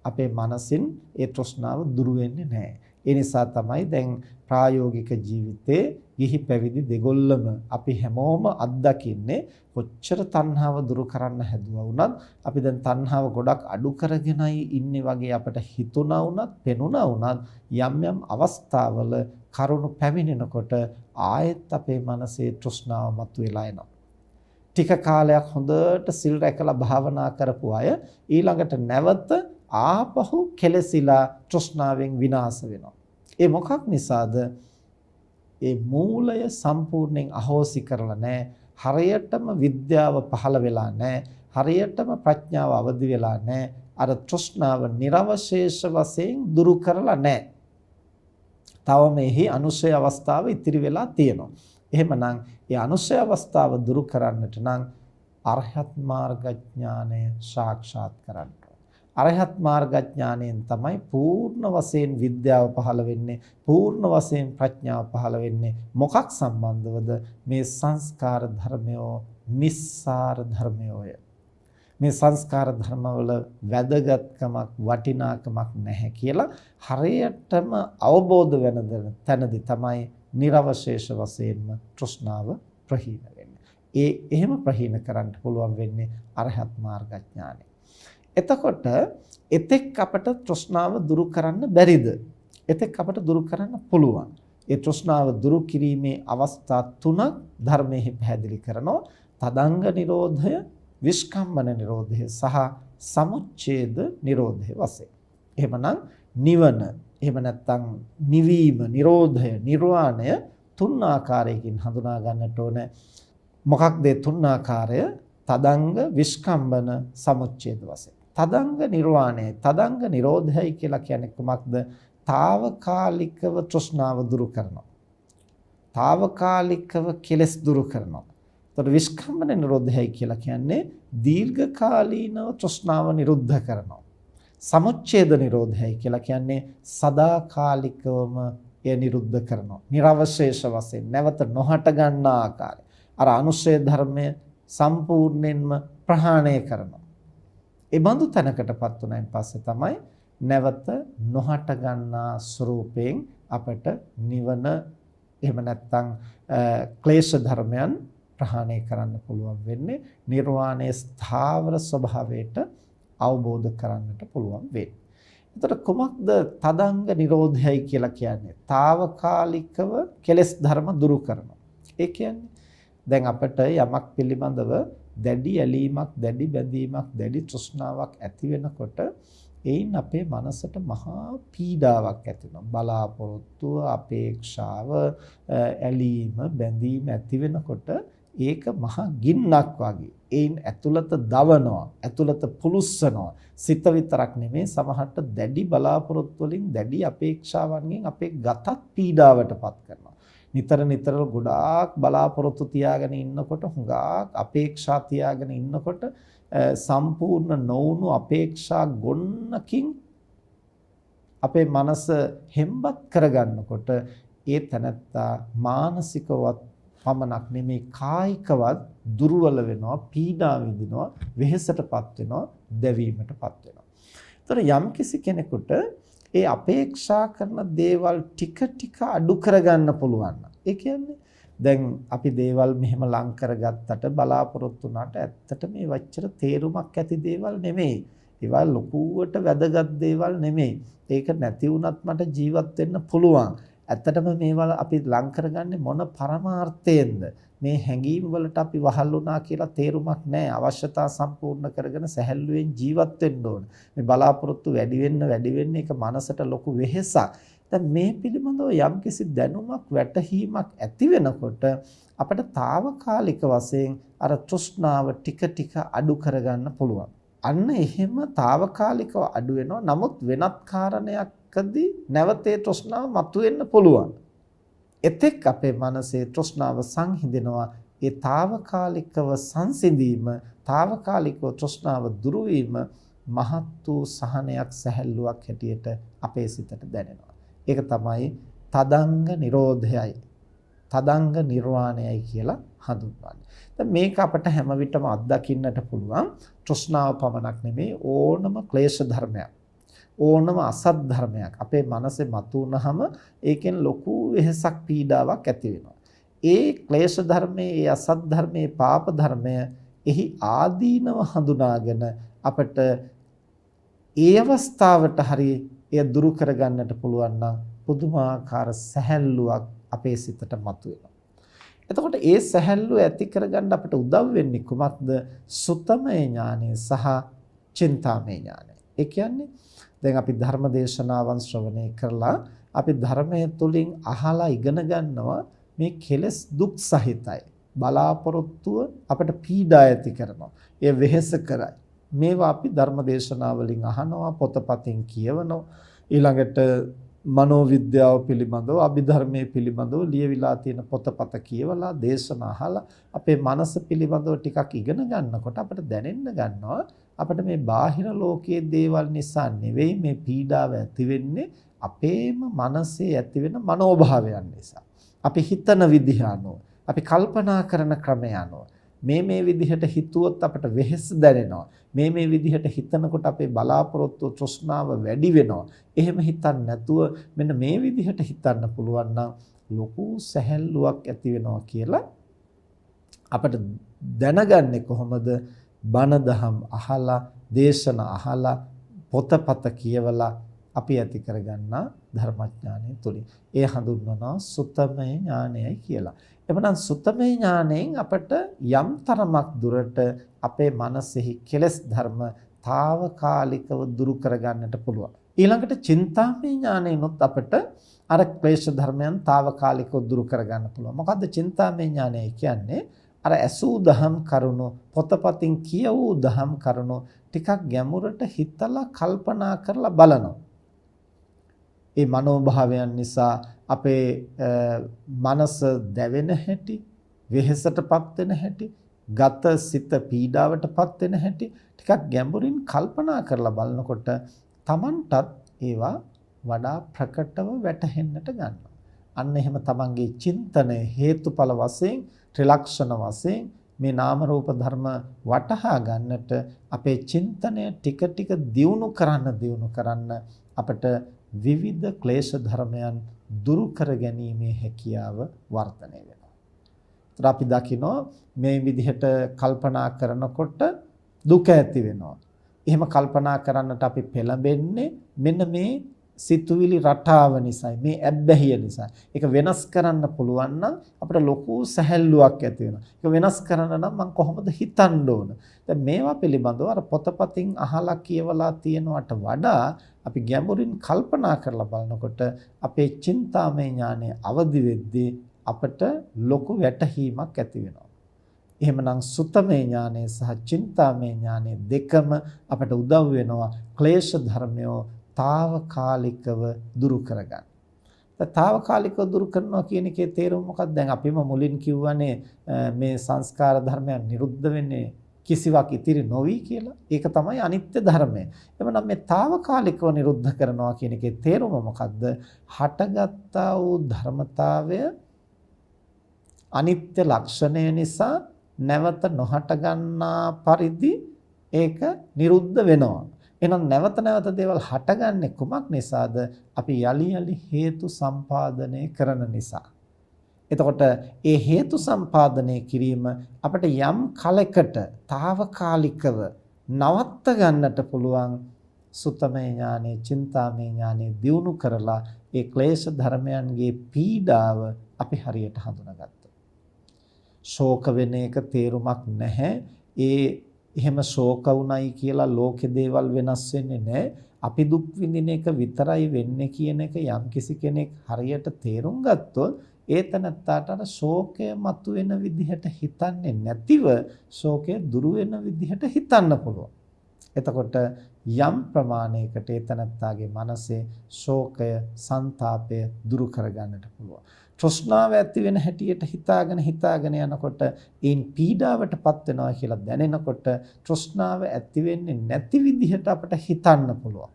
අපේ මනසින් ඒ තෘෂ්ණාව දුරු වෙන්නේ නැහැ. ඒ නිසා තමයි දැන් ප්‍රායෝගික ජීවිතේ ගිහි පැවිදි දෙගොල්ලම අපි හැමෝම අත්දකින්නේ කොච්චර තණ්හාව දුරු කරන්න හැදුවා වුණත් අපි දැන් තණ්හාව ගොඩක් අඩු කරගෙනයි ඉන්නේ වගේ අපට හිතුණා වුණත් පෙනුණා වුණත් යම් යම් අවස්ථාවල කරුණු පැමිණෙනකොට ආයෙත් අපේ මනසේ තෘෂ්ණාව මතුවලා එනවා. ටික කාලයක් හොඳට සිල් රැකලා භාවනා කරපු අය ඊළඟට නැවත ආපහු කෙලසිලා තෘෂ්ණාවෙන් විනාශ වෙනවා. ඒ මොකක් නිසාද? ඒ මූලය සම්පූර්ණයෙන් අහෝසි කරලා නැහැ. හරියටම විද්‍යාව පහළ වෙලා නැහැ. හරියටම ප්‍රඥාව අවදි වෙලා නැහැ. අර තෘෂ්ණාව නිර්වශේෂ වශයෙන් දුරු කරලා නැහැ. තව මේහි අනුශය අවස්ථාව ඉතිරි වෙලා තියෙනවා. එහෙමනම් ඒ අනුශය අවස්ථාව දුරු කරන්නට නම් අරහත් මාර්ග ඥානය සාක්ෂාත් කරගන්න. අරහත් මාර්ග ඥානයෙන් තමයි පූර්ණ වශයෙන් විද්‍යාව පහළ වෙන්නේ, පූර්ණ වශයෙන් ප්‍රඥාව පහළ වෙන්නේ. මොකක් සම්බන්ධවද? මේ සංස්කාර ධර්මයෝ නිස්සාර ධර්මයෝය. මේ සංස්කාර ධර්මවල වැදගත්කමක්, වටිනාකමක් නැහැ කියලා හරියටම අවබෝධ වෙන තැනදී තමයි නිර්වශේෂ වශයෙන්ම තෘෂ්ණාව ප්‍රහීන වෙන්නේ. එහෙම ප්‍රහීන කරන්න පුළුවන් වෙන්නේ අරහත් මාර්ග ඥානය. එතකොට එතෙක් අපට තෘෂ්ණාව දුරු කරන්න බැරිද? එතෙක් අපට දුරු කරන්න පුළුවන්. ඒ තෘෂ්ණාව දුරු කිරීමේ අවස්ථා තුනක් ධර්මයේ පැහැදිලි කරනවා. තදංග නිරෝධය, විස්කම්බන නිරෝධය සහ සමුච්ඡේද නිරෝධය වශයෙන්. එහෙමනම් නිවන, එහෙම නැත්නම් නිවීම, නිරෝධය, නිර්වාණය තුන් ආකාරයකින් හඳුනා ගන්නට ඕන. මොකක්ද ඒ තුන් ආකාරය? තදංග, විස්කම්බන, සමුච්ඡේද වශයෙන්. තදංග නිර්වාණය, තදංග නිරෝධයයි කියලා කියන්නේ කුමක්ද? తాවකාලිකව තෘෂ්ණාව දුරු කරනවා. తాවකාලිකව කෙලෙස් දුරු කරනවා. එතකොට විස්කම්බන නිරෝධයයි කියලා කියන්නේ දීර්ඝකාලීනව තෘෂ්ණාව නිරුද්ධ කරනවා. සමුච්ඡේද නිරෝධයයි කියලා කියන්නේ සදාකාලිකවම එය නිරුද්ධ කරනවා. නිර්වශේෂ වශයෙන් නැවත නොහට ගන්නා ආකාරය. අර අනුශය ධර්මය සම්පූර්ණයෙන්ම ප්‍රහාණය කරනවා. ඒ බඳු තැනකටපත් උනායින් පස්සේ තමයි නැවත නොහට ගන්නා ස්වરૂපයෙන් අපට නිවන, එහෙම නැත්නම් ක්ලේශ ධර්මයන් ප්‍රහාණය කරන්න පුළුවන් වෙන්නේ. නිර්වාණයේ ස්ථාවර ස්වභාවයට අවබෝධ කරන්නට පුළුවන් වෙන්නේ. එතකොට කොමක්ද තදංග නිරෝධයයි කියලා කියන්නේ? తాවකාලිකව කෙලෙස් ධර්ම දුරු කරනවා. ඒ කියන්නේ දැන් අපිට යමක් පිළිබඳව දැඩි ඇලීමක්, දැඩි බැඳීමක්, දැඩි තෘෂ්ණාවක් ඇති වෙනකොට ඒයින් අපේ මනසට මහා පීඩාවක් ඇති වෙනවා. බලාපොරොත්තුව, අපේක්ෂාව, ඇලීම, බැඳීම ඇති වෙනකොට ඒක මහා ගින්නක් වගේ. ඒයින් ඇතුළත දවනවා, ඇතුළත පුලුස්සනවා. සිත විතරක් නෙමෙයි, සමහරට දැඩි බලාපොරොත්තු වලින්, දැඩි අපේක්ෂාවන්ගෙන් අපේ ගතත් පීඩාවටපත් කරනවා. නිතර නිතර ගොඩාක් බලාපොරොත්තු තියාගෙන ඉන්නකොට, හුඟක් අපේක්ෂා තියාගෙන ඉන්නකොට සම්පූර්ණ නොවුණු අපේක්ෂා ගොන්නකින් අපේ මනස හෙම්බත් කරගන්නකොට ඒ තැනත්තා මානසිකවත් පමණක් නෙමේ කායිකවත් දුර්වල වෙනවා, පීඩා විඳිනවා, වෙහෙසටපත් වෙනවා, දැවීමටපත් වෙනවා. ඒතර යම්කිසි කෙනෙකුට ඒ අපේක්ෂා කරන දේවල් ටික ටික අඩු කරගන්න පුළුවන්. ඒ කියන්නේ දැන් අපි දේවල් මෙහෙම ලං කරගත්තට, බලාපොරොත්තු වුණාට ඇත්තට මේ වච්චර තේරුමක් ඇති දේවල් නෙමෙයි. ඒවා ලොකුවට වැදගත් දේවල් නෙමෙයි. ඒක නැති වුණත් මට ජීවත් වෙන්න පුළුවන්. ඇත්තටම මේවල අපි ලං කරගන්නේ මොන පරමාර්ථයෙන්ද? මේ හැඟීම් වලට අපි වහල් වුණා කියලා තේරුමක් නැහැ. අවශ්‍යතා සම්පූර්ණ කරගෙන සැහැල්ලුවෙන් ජීවත් වෙන්න ඕන. මේ බලාපොරොත්තු වැඩි වෙන්න ඒක මනසට ලොකු වෙහෙසක්. දැන් මේ පිළිබඳව යම්කිසි දැනුමක් වැටහීමක් ඇති වෙනකොට අපිට తాවකාලික වශයෙන් අර තෘෂ්ණාව ටික ටික අඩු කරගන්න පුළුවන්. අන්න එහෙම తాවකාලිකව අඩු වෙනවා. නමුත් වෙනත් කාරණයකදී නැවතේ තෘෂ්ණාව මතුවෙන්න පුළුවන්. එතෙක් අපේ මනසේ තෘෂ්ණාව සංහිඳෙනවා. ඒ తాවකාලිකව සංසිඳීම, తాවකාලිකව තෘෂ්ණාව දුරු වීම මහත් වූ සහනයක්, සැහැල්ලුවක් හැටියට අපේ සිතට දැනෙනවා. ඒක තමයි තදංග නිරෝධයයි, තදංග නිර්වාණයයි කියලා හඳුන්වන්නේ. දැන් මේක අපට හැම විටම අත්දකින්නට පුළුවන්. තෘෂ්ණාව පමණක් නෙමෙයි, ඕනම ක්ලේශ ධර්මයක්, ඕනම අසත් ධර්මයක් අපේ මනසේ මතුවනහම ඒකෙන් ලොකු වෙහසක්, පීඩාවක් ඇති වෙනවා. ඒ ක්ලේශ ධර්මයේ, ඒ අසත් ධර්මයේ, පාප ධර්මය එහි ආදීනව හඳුනාගෙන අපට ඒ අවස්ථාවට හරිය එය දුරු කරගන්නට පුළුවන් නම් පුදුමාකාර සැහැල්ලුවක් අපේ සිතට මතුවෙනවා. එතකොට ඒ සැහැල්ලුව ඇති කරගන්න අපිට උදව් වෙන්නේ කුමක්ද? සුතමේ ඥානය සහ චින්තාමේ ඥානය. ඒ කියන්නේ දැන් අපි ධර්ම දේශනාවන් ශ්‍රවණය කරලා අපි ධර්මයේ තුලින් අහලා ඉගෙන ගන්නවා මේ කෙලෙස් දුක් සහිතයි. බලාපොරොත්තුව අපිට පීඩා ඇති කරනවා. ඒ වෙහෙස කරයි. මේවා අපි ධර්ම දේශනාවලින් අහනවා, පොතපතින් කියවනවා. ඊළඟට මනෝවිද්‍යාව පිළිබඳව, අභිධර්මයේ පිළිබඳව ලියවිලා තියෙන පොතපත කියවලා, දේශනා අහලා අපේ මනස පිළිබඳව ටිකක් ඉගෙන ගන්නකොට අපිට දැනෙන්න ගන්නවා අපිට මේ බාහිර ලෝකයේ දේවල් නිසා නෙවෙයි මේ පීඩාව ඇති වෙන්නේ, අපේම මනසේ ඇති වෙන මනෝභාවයන් නිසා. අපි හිතන විදිහ අනුව, අපි කල්පනා කරන ක්‍රමය අනුව මේ විදිහට හිතුවොත් අපට වෙහෙස දැනෙනවා. මේ විදිහට හිතනකොට අපේ බලාපොරොත්තු තෘෂ්ණාව වැඩි වෙනවා. එහෙම හිතන්න නැතුව මෙන්න මේ විදිහට හිතන්න පුළුවන් නම් ලොකු සැහැල්ලුවක් ඇති වෙනවා කියලා අපට දැනගන්නේ කොහොමද? බණ දහම් අහලා, දේශන අහලා, පොතපත කියවලා අපි ඇති කරගන්නා ධර්මඥානය තුලින්. ඒ හඳුන්වනවා සුතමේ ඥානයයි කියලා. එවනම් සුතමේ ඥාණයෙන් අපට යම් තරමක් දුරට අපේ මනසෙහි කෙලෙස් ධර්ම తాවකාලිකව දුරු කරගන්නට පුළුවන්. ඊළඟට චින්තාමේ ඥාණයෙන්ොත් අපට අර ක්ලේශ ධර්මයන් తాවකාලිකව දුරු කරගන්න පුළුවන්. මොකද්ද චින්තාමේ ඥානය කියන්නේ? අර ඇසූ දහම් කරුණු, පොතපතින් කියවූ දහම් කරුණු ටිකක් ගැඹුරට හිතලා කල්පනා කරලා බලනවා. ඒ මනෝභාවයන් නිසා අපේ මනස දැවෙන හැටි, වෙහෙසටපත් වෙන හැටි, ගත සිත පීඩාවටපත් වෙන හැටි ටිකක් ගැඹුරින් කල්පනා කරලා බලනකොට Tamanටත් ඒවා වඩා ප්‍රකටව වැටහෙන්නට ගන්නවා. අන්න එහෙම තමන්ගේ චින්තනය හේතුඵල වශයෙන්, ත්‍රිලක්ෂණ වශයෙන් මේ නාම රූප ධර්ම වටහා ගන්නට අපේ චින්තනය ටික ටික දියුණු කරන්න අපට විවිධ ක්ලේශ ධර්මයන් දුරු කර ගැනීමේ හැකියාව වර්ධනය වෙනවා. ඒත් අපි දකිනවා මේ විදිහට කල්පනා කරනකොට දුක ඇති වෙනවා. එහෙම කල්පනා කරන්නට අපි පෙළඹෙන්නේ මෙන්න මේ සිතුවිලි රටාව නිසායි, මේ ඇබ්බැහිය නිසා. ඒක වෙනස් කරන්න පුළුවන් නම් අපිට ලොකු සැහැල්ලුවක් ඇති වෙනවා. ඒක වෙනස් කරන්න නම් මම කොහොමද හිතන්න ඕන? දැන් මේවා පිළිබඳව අර පොතපතින් අහලා කියවලා තියෙනවට වඩා අපි ගැඹුරින් කල්පනා කරලා බලනකොට අපේ චින්තාමය ඥානය අවදි වෙද්දී අපට ලොකු වැටහීමක් ඇති වෙනවා. එහෙමනම් සුතමේ ඥානය සහ චින්තාමය ඥානය දෙකම අපට උදව් වෙනවා ක්ලේශ ධර්මයෝ తాවකාලිකව දුරු කරගන්න. දැන් తాවකාලිකව දුරු කරනවා කියන එකේ තේරුම මොකක්ද? දැන් අපිම මුලින් කිව්වනේ මේ සංස්කාර ධර්මයන් නිරුද්ධ වෙන්නේ කිසිවක් ඉතිරි නොවි කියලා. ඒක තමයි අනිත්‍ය ධර්මය. එවනම් මේ తాවකාලිකව නිරුද්ධ කරනවා කියන එකේ තේරුම මොකක්ද? හටගත්තා වූ ධර්මතාවය අනිත්‍ය ලක්ෂණය නිසා නැවත නොහට ගන්නා පරිදි ඒක නිරුද්ධ වෙනවා. එහෙනම් නැවත දේවල් හටගන්නේ කුමක් නිසාද? අපි යලි හේතු සම්පාදනය කරන නිසා. එතකොට ඒ හේතු සම්පාදනය කිරීම අපිට යම් කලකට తాවකාලිකව නවත්ත ගන්නට පුළුවන් සුතමේ ඥානෙ, චින්තාමේ ඥානෙ දියුණු කරලා ඒ ක්ලේශ ධර්මයන්ගේ පීඩාව අපි හරියට හඳුනාගත්තා. ශෝක වෙන එක තේරුමක් නැහැ. එහෙම ශෝක වුණයි කියලා ලෝකේ දේවල් වෙනස් වෙන්නේ නැහැ. අපි දුක් විඳින එක විතරයි වෙන්නේ කියන එක යම්කිසි කෙනෙක් හරියට තේරුම් ගත්තොත් ඒ තනත්තාට අර ශෝකය මතුවෙන විදිහට හිතන්නේ නැතිව ශෝකය දුරු වෙන විදිහට හිතන්න පුළුවන්. එතකොට යම් ප්‍රමාණයකට ඒ තනත්තාගේ මනසේ ශෝකය, ਸੰతాපය දුරු කරගන්නට පුළුවන්. තෘෂ්ණාව ඇති වෙන හැටියට හිතාගෙන යනකොට ඒන් පීඩාවටපත් වෙනවා කියලා දැනෙනකොට තෘෂ්ණාව ඇති වෙන්නේ නැති විදිහට අපිට හිතන්න පුළුවන්.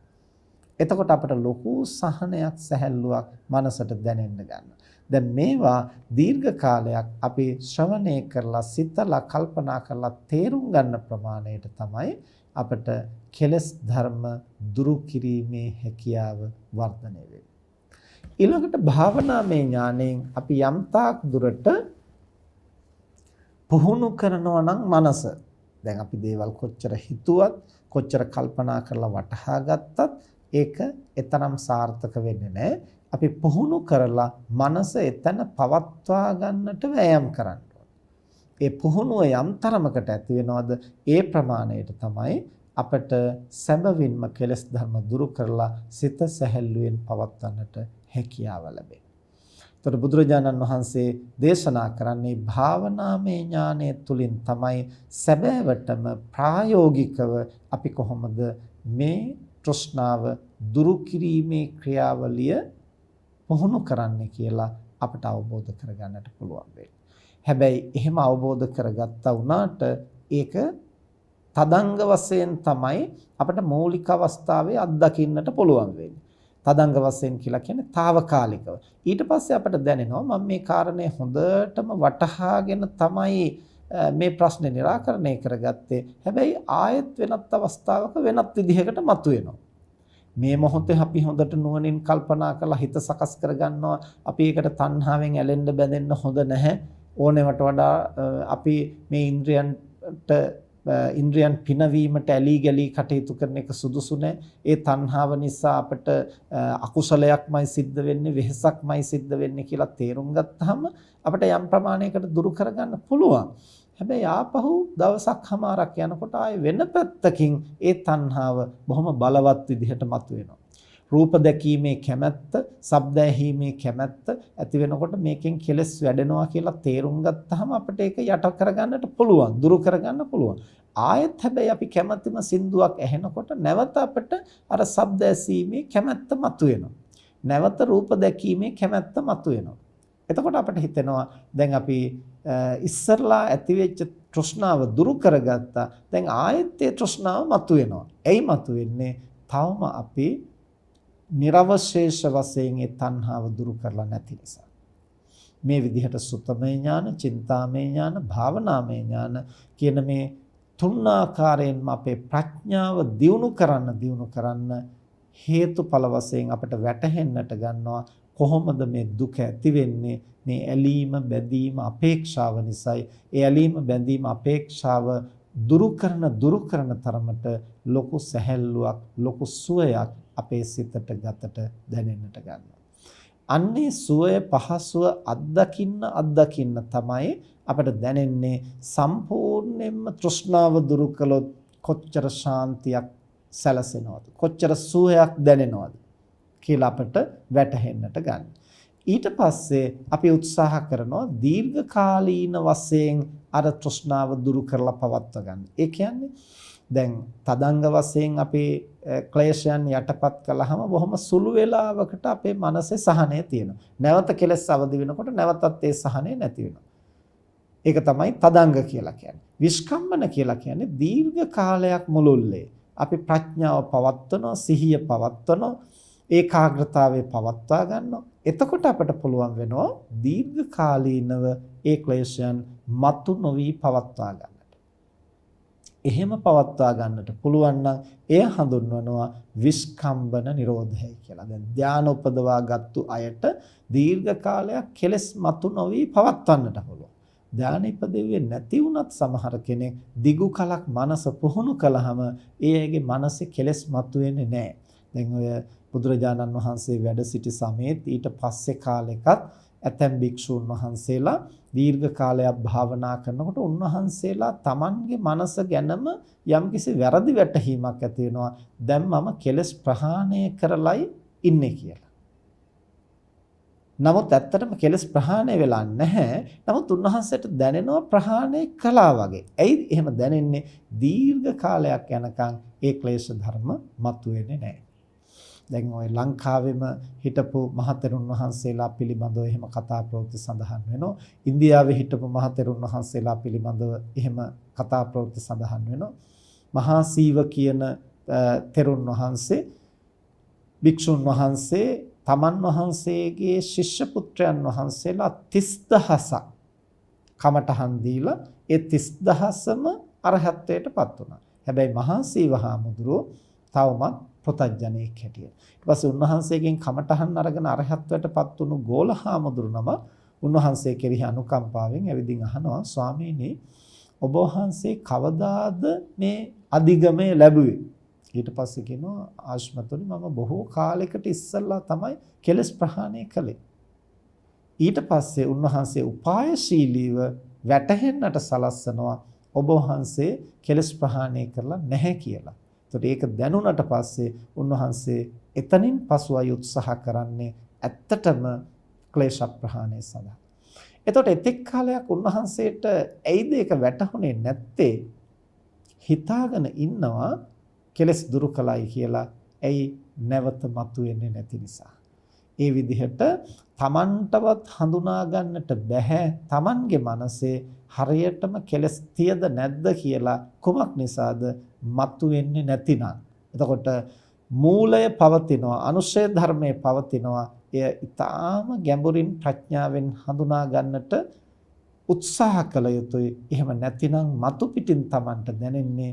එතකොට අපිට ලොකු සහනයක්, සැහැල්ලුවක් මනසට දැනෙන්න ගන්නවා. දැන් මේවා දීර්ඝ කාලයක් අපි ශ්‍රවණය කරලා සිතලා කල්පනා කරලා තේරුම් ගන්න ප්‍රමාණයට තමයි අපිට කෙලස් ධර්ම දුරු කිරීමේ හැකියාව වර්ධනය වෙන්නේ. ඊළඟට භාවනාමය ඥාණයෙන් අපි යම්තාක් දුරට පුහුණු කරනවා නම් මනස. දැන් අපි දේවල් කොච්චර හිතුවත්, කොච්චර කල්පනා කරලා වටහා ගත්තත් ඒක එතරම් සාර්ථක වෙන්නේ නැහැ. අපි පුහුණු කරලා මනස එතන පවත්වා ගන්නට වෑයම් කරන්න ඕනේ. ඒ පුහුණුව යම් තරමකට ඇති වෙනවද ඒ ප්‍රමාණයට තමයි අපට සැබවින්ම කෙලස් ධර්ම දුරු කරලා සිත සැහැල්ලුවෙන් පවත්වන්නට හැකියාව ලැබෙන්නේ. ඒතර බුදුරජාණන් වහන්සේ දේශනා කරන්නේ භාවනාමය ඥානය තුලින් තමයි සැබෑවටම ප්‍රායෝගිකව අපි කොහොමද මේ තෘෂ්ණාව දුරු කිරීමේ ක්‍රියාවලිය පුහුණු කරන්න කියලා අපට අවබෝධ කරගන්නට පුළුවන් වෙන්නේ. හැබැයි එහෙම අවබෝධ කරගත්තා වුණාට ඒක තදංග වශයෙන් තමයි අපට මৌলিক අවස්ථාවේ අත්දකින්නට පුළුවන් වෙන්නේ. තදංග වශයෙන් කියලා කියන්නේ తాවකාලිකව. ඊට පස්සේ අපට දැනෙනවා මම මේ කාරණේ හොඳටම වටහාගෙන තමයි මේ ප්‍රශ්නේ निराකරණය කරගත්තේ. හැබැයි ආයෙත් වෙනත් අවස්ථාවක වෙනත් විදිහකට මතුවෙනවා. මේ මොහොතේ අපි හොඳට නුවණින් කල්පනා කරලා හිත සකස් කරගන්නවා. අපි ඒකට තණ්හාවෙන් ඇලෙන්න බැඳෙන්න හොඳ නැහැ. ඕනෙවට වඩා අපි මේ ඉන්ද්‍රියන් පිනවීමට ඇලී ගලී කටයුතු කරන එක සුදුසු නැහැ. ඒ තණ්හාව නිසා අපට අකුසලයක්මයි සිද්ධ වෙන්නේ, වෙහසක්මයි සිද්ධ වෙන්නේ කියලා තේරුම් ගත්තාම අපිට යම් ප්‍රමාණයකට දුරු කරගන්න පුළුවන්. හැබැයි ආපහු දවසක් හමාරක් යනකොට ආයේ වෙන පැත්තකින් ඒ තණ්හාව බොහොම බලවත් විදිහට මතුවෙනවා. රූප දැකීමේ කැමැත්ත, ශබ්ද ඇහිීමේ කැමැත්ත ඇති වෙනකොට මේකෙන් කෙලස් වැඩෙනවා කියලා තේරුම් ගත්තාම අපිට ඒක යට කරගන්නට පුළුවන්, දුරු කරගන්න පුළුවන්. ආයෙත් හැබැයි අපි කැමැතිම සින්දුවක් ඇහෙනකොට නැවත අපිට අර ශබ්ද ඇසීමේ කැමැත්ත මතුවෙනවා. නැවත රූප දැකීමේ කැමැත්ත මතුවෙනවා. එතකොට අපිට හිතෙනවා දැන් අපි ඉස්සරලා ඇතිවෙච්ච තෘෂ්ණාව දුරු කරගත්තා. දැන් ආයෙත් ඒ තෘෂ්ණාව මතුවෙනවා. එයි මතුවෙන්නේ තවම අපි නිර්වශේෂ වශයෙන් ඒ තණ්හාව දුරු කරලා නැති නිසා. මේ විදිහට සුතමේ ඥාන, චින්තාමේ ඥාන, භාවනාමේ ඥාන කියන මේ තුන් ආකාරයෙන්ම අපේ ප්‍රඥාව දියුණු කරන්න හේතුඵල වශයෙන් අපිට වැටහෙන්නට ගන්නවා කොහොමද මේ දුක ඇති වෙන්නේ. මේ ඇලීම, බැඳීම, අපේක්ෂාව නිසායි. ඒ ඇලීම, බැඳීම, අපේක්ෂාව දුරු කරන තරමට ලොකු සැහැල්ලුවක්, ලොකු සුවයක් අපේ සිතට ගතට දැනෙන්නට ගන්නවා. අන්නේ සුවය, පහසුව අත්දකින්න තමයි අපට දැනෙන්නේ සම්පූර්ණයෙන්ම තෘෂ්ණාව දුරු කළොත් කොච්චර ශාන්තියක් සැලසෙනවද, කොච්චර සුවයක් දැනෙනවද කියලා අපට වැටහෙන්නට ගන්න. ඊට පස්සේ අපි උත්සාහ කරනවා දීර්ඝ කාලීන වශයෙන් අර තෘෂ්ණාව දුරු කරලා පවත්වා ගන්න. ඒ කියන්නේ දැන් තදංග වශයෙන් අපි ක්ලේශයන් යටපත් කළාම බොහොම සුළු වේලාවකට අපේ මනසේ සහනය තියෙනවා. නැවත කෙලස් අවදි වෙනකොට නැවතත් ඒ සහනය නැති වෙනවා. ඒක තමයි තදංග කියලා කියන්නේ. විස්කම්මන කියලා කියන්නේ දීර්ඝ කාලයක් මුළුල්ලේ අපි ප්‍රඥාව පවත්වනවා, සිහිය පවත්වනවා, ඒකාග්‍රතාවය පවත්වා ගන්නවා. එතකොට අපට පුළුවන් වෙනවා දීර්ඝ කාලීනව ඒ ක්ලේශයන් මතු නොවි පවත්වා ගන්නට. එහෙම පවත්වා ගන්නට පුළුවන් නම් එය හඳුන්වනවා විස්කම්බන නිරෝධයයි කියලා. දැන් ධානය උපදවා ගත්තු අයට දීර්ඝ කාලයක් කෙලස් මතු නොවි පවත්වන්නට පුළුවන්. ධානය ඉපදෙන්නේ නැති වුණත් සමහර කෙනෙක් දිගු කලක් මනස පුහුණු කළාම ඒ අයගේ මනසේ කෙලෙස් මතුවෙන්නේ නැහැ. දැන් ඔය බුදුරජාණන් වහන්සේ වැඩ සිටි සමයේත් ඊට පස්සේ කාලෙකත් ඇතැම් භික්ෂූන් වහන්සේලා දීර්ඝ කාලයක් භාවනා කරනකොට උන්වහන්සේලා Tamanගේ මනස ගැනම යම්කිසි වැරදි වැටහීමක් ඇති වෙනවා. දැන් මම කෙලෙස් ප්‍රහාණය කරලයි ඉන්නේ කියලා. නමුත් ඇත්තටම කෙලෙස් ප්‍රහාණය වෙලා නැහැ. නමුත් උන්වහන්සේට දැනෙනවා ප්‍රහාණය කළා වගේ. ඇයි එහෙම දැනෙන්නේ? දීර්ඝ කාලයක් යනකම් ඒ ක්ලේශ ධර්ම මතුවෙන්නේ නැහැ. දැන් ওই ලංකාවෙම හිටපු මහතෙරුන් වහන්සේලා පිළිබඳව එහෙම කතා ප්‍රවෘත්ති සඳහන් වෙනවා. ඉන්දියාවේ හිටපු මහතෙරුන් වහන්සේලා පිළිබඳව එහෙම කතා ප්‍රවෘත්ති සඳහන් වෙනවා. මහා සීව කියන තෙරුන් වහන්සේ භික්ෂුන් වහන්සේ තමන් වහන්සේගේ ශිෂ්‍ය පුත්‍රයන් වහන්සේලා 30000ක් කමටහන් දීලා ඒ 30000ම අරහත්ත්වයටපත් වුණා. හැබැයි මහා සීවහාමුදුරුවෝ තවමත් ප්‍රතඥයෙක් හැටියට. ඊට පස්සේ උන්වහන්සේගෙන් කමටහන් අරගෙන අරහත්ත්වයටපත් වුණු ගෝලහාමුදුරුවනම උන්වහන්සේ කෙරෙහි අනුකම්පාවෙන් ඇවිදින් අහනවා ස්වාමීනි ඔබ වහන්සේ කවදාද මේ අධිගමය ලැබුවේ? ඊට පස්සේ කියනවා ආශ්මතුනි මම බොහෝ කාලයකට ඉස්සෙල්ලා තමයි කෙලස් ප්‍රහාණය කළේ. ඊට පස්සේ උන්වහන්සේ උපායශීලීව වැටහෙන්නට සලස්සනවා ඔබ වහන්සේ කෙලස් ප්‍රහාණය කරලා නැහැ කියලා. එතකොට ඒක දැනුණට පස්සේ උන්වහන්සේ එතනින් පසුවයි උත්සාහ කරන්නේ ඇත්තටම ක්ලේශ ප්‍රහාණය සඳහා. එතකොට එතෙක් කාලයක් උන්වහන්සේට ඇයිද ඒක වැටහුනේ නැත්තේ? හිතාගෙන ඉන්නවා කෙලස් දුරු කළයි කියලා. ඇයි? නැවත මතුවෙන්නේ නැති නිසා. ඒ විදිහට තමන්ටවත් හඳුනා ගන්නට බැහැ තමන්ගේ මනසේ හරියටම කෙලස් තියද නැද්ද කියලා. කුමක් නිසාද? මතුවෙන්නේ නැතිනම්. එතකොට මූලය පවතිනවා, අනුශය ධර්මයේ පවතිනවා. එය ඊටාම ගැඹුරින් ප්‍රඥාවෙන් හඳුනා ගන්නට උත්සාහ කළ යුතුයි. එහෙම නැතිනම් මතු පිටින් තමන්ට දැනෙන්නේ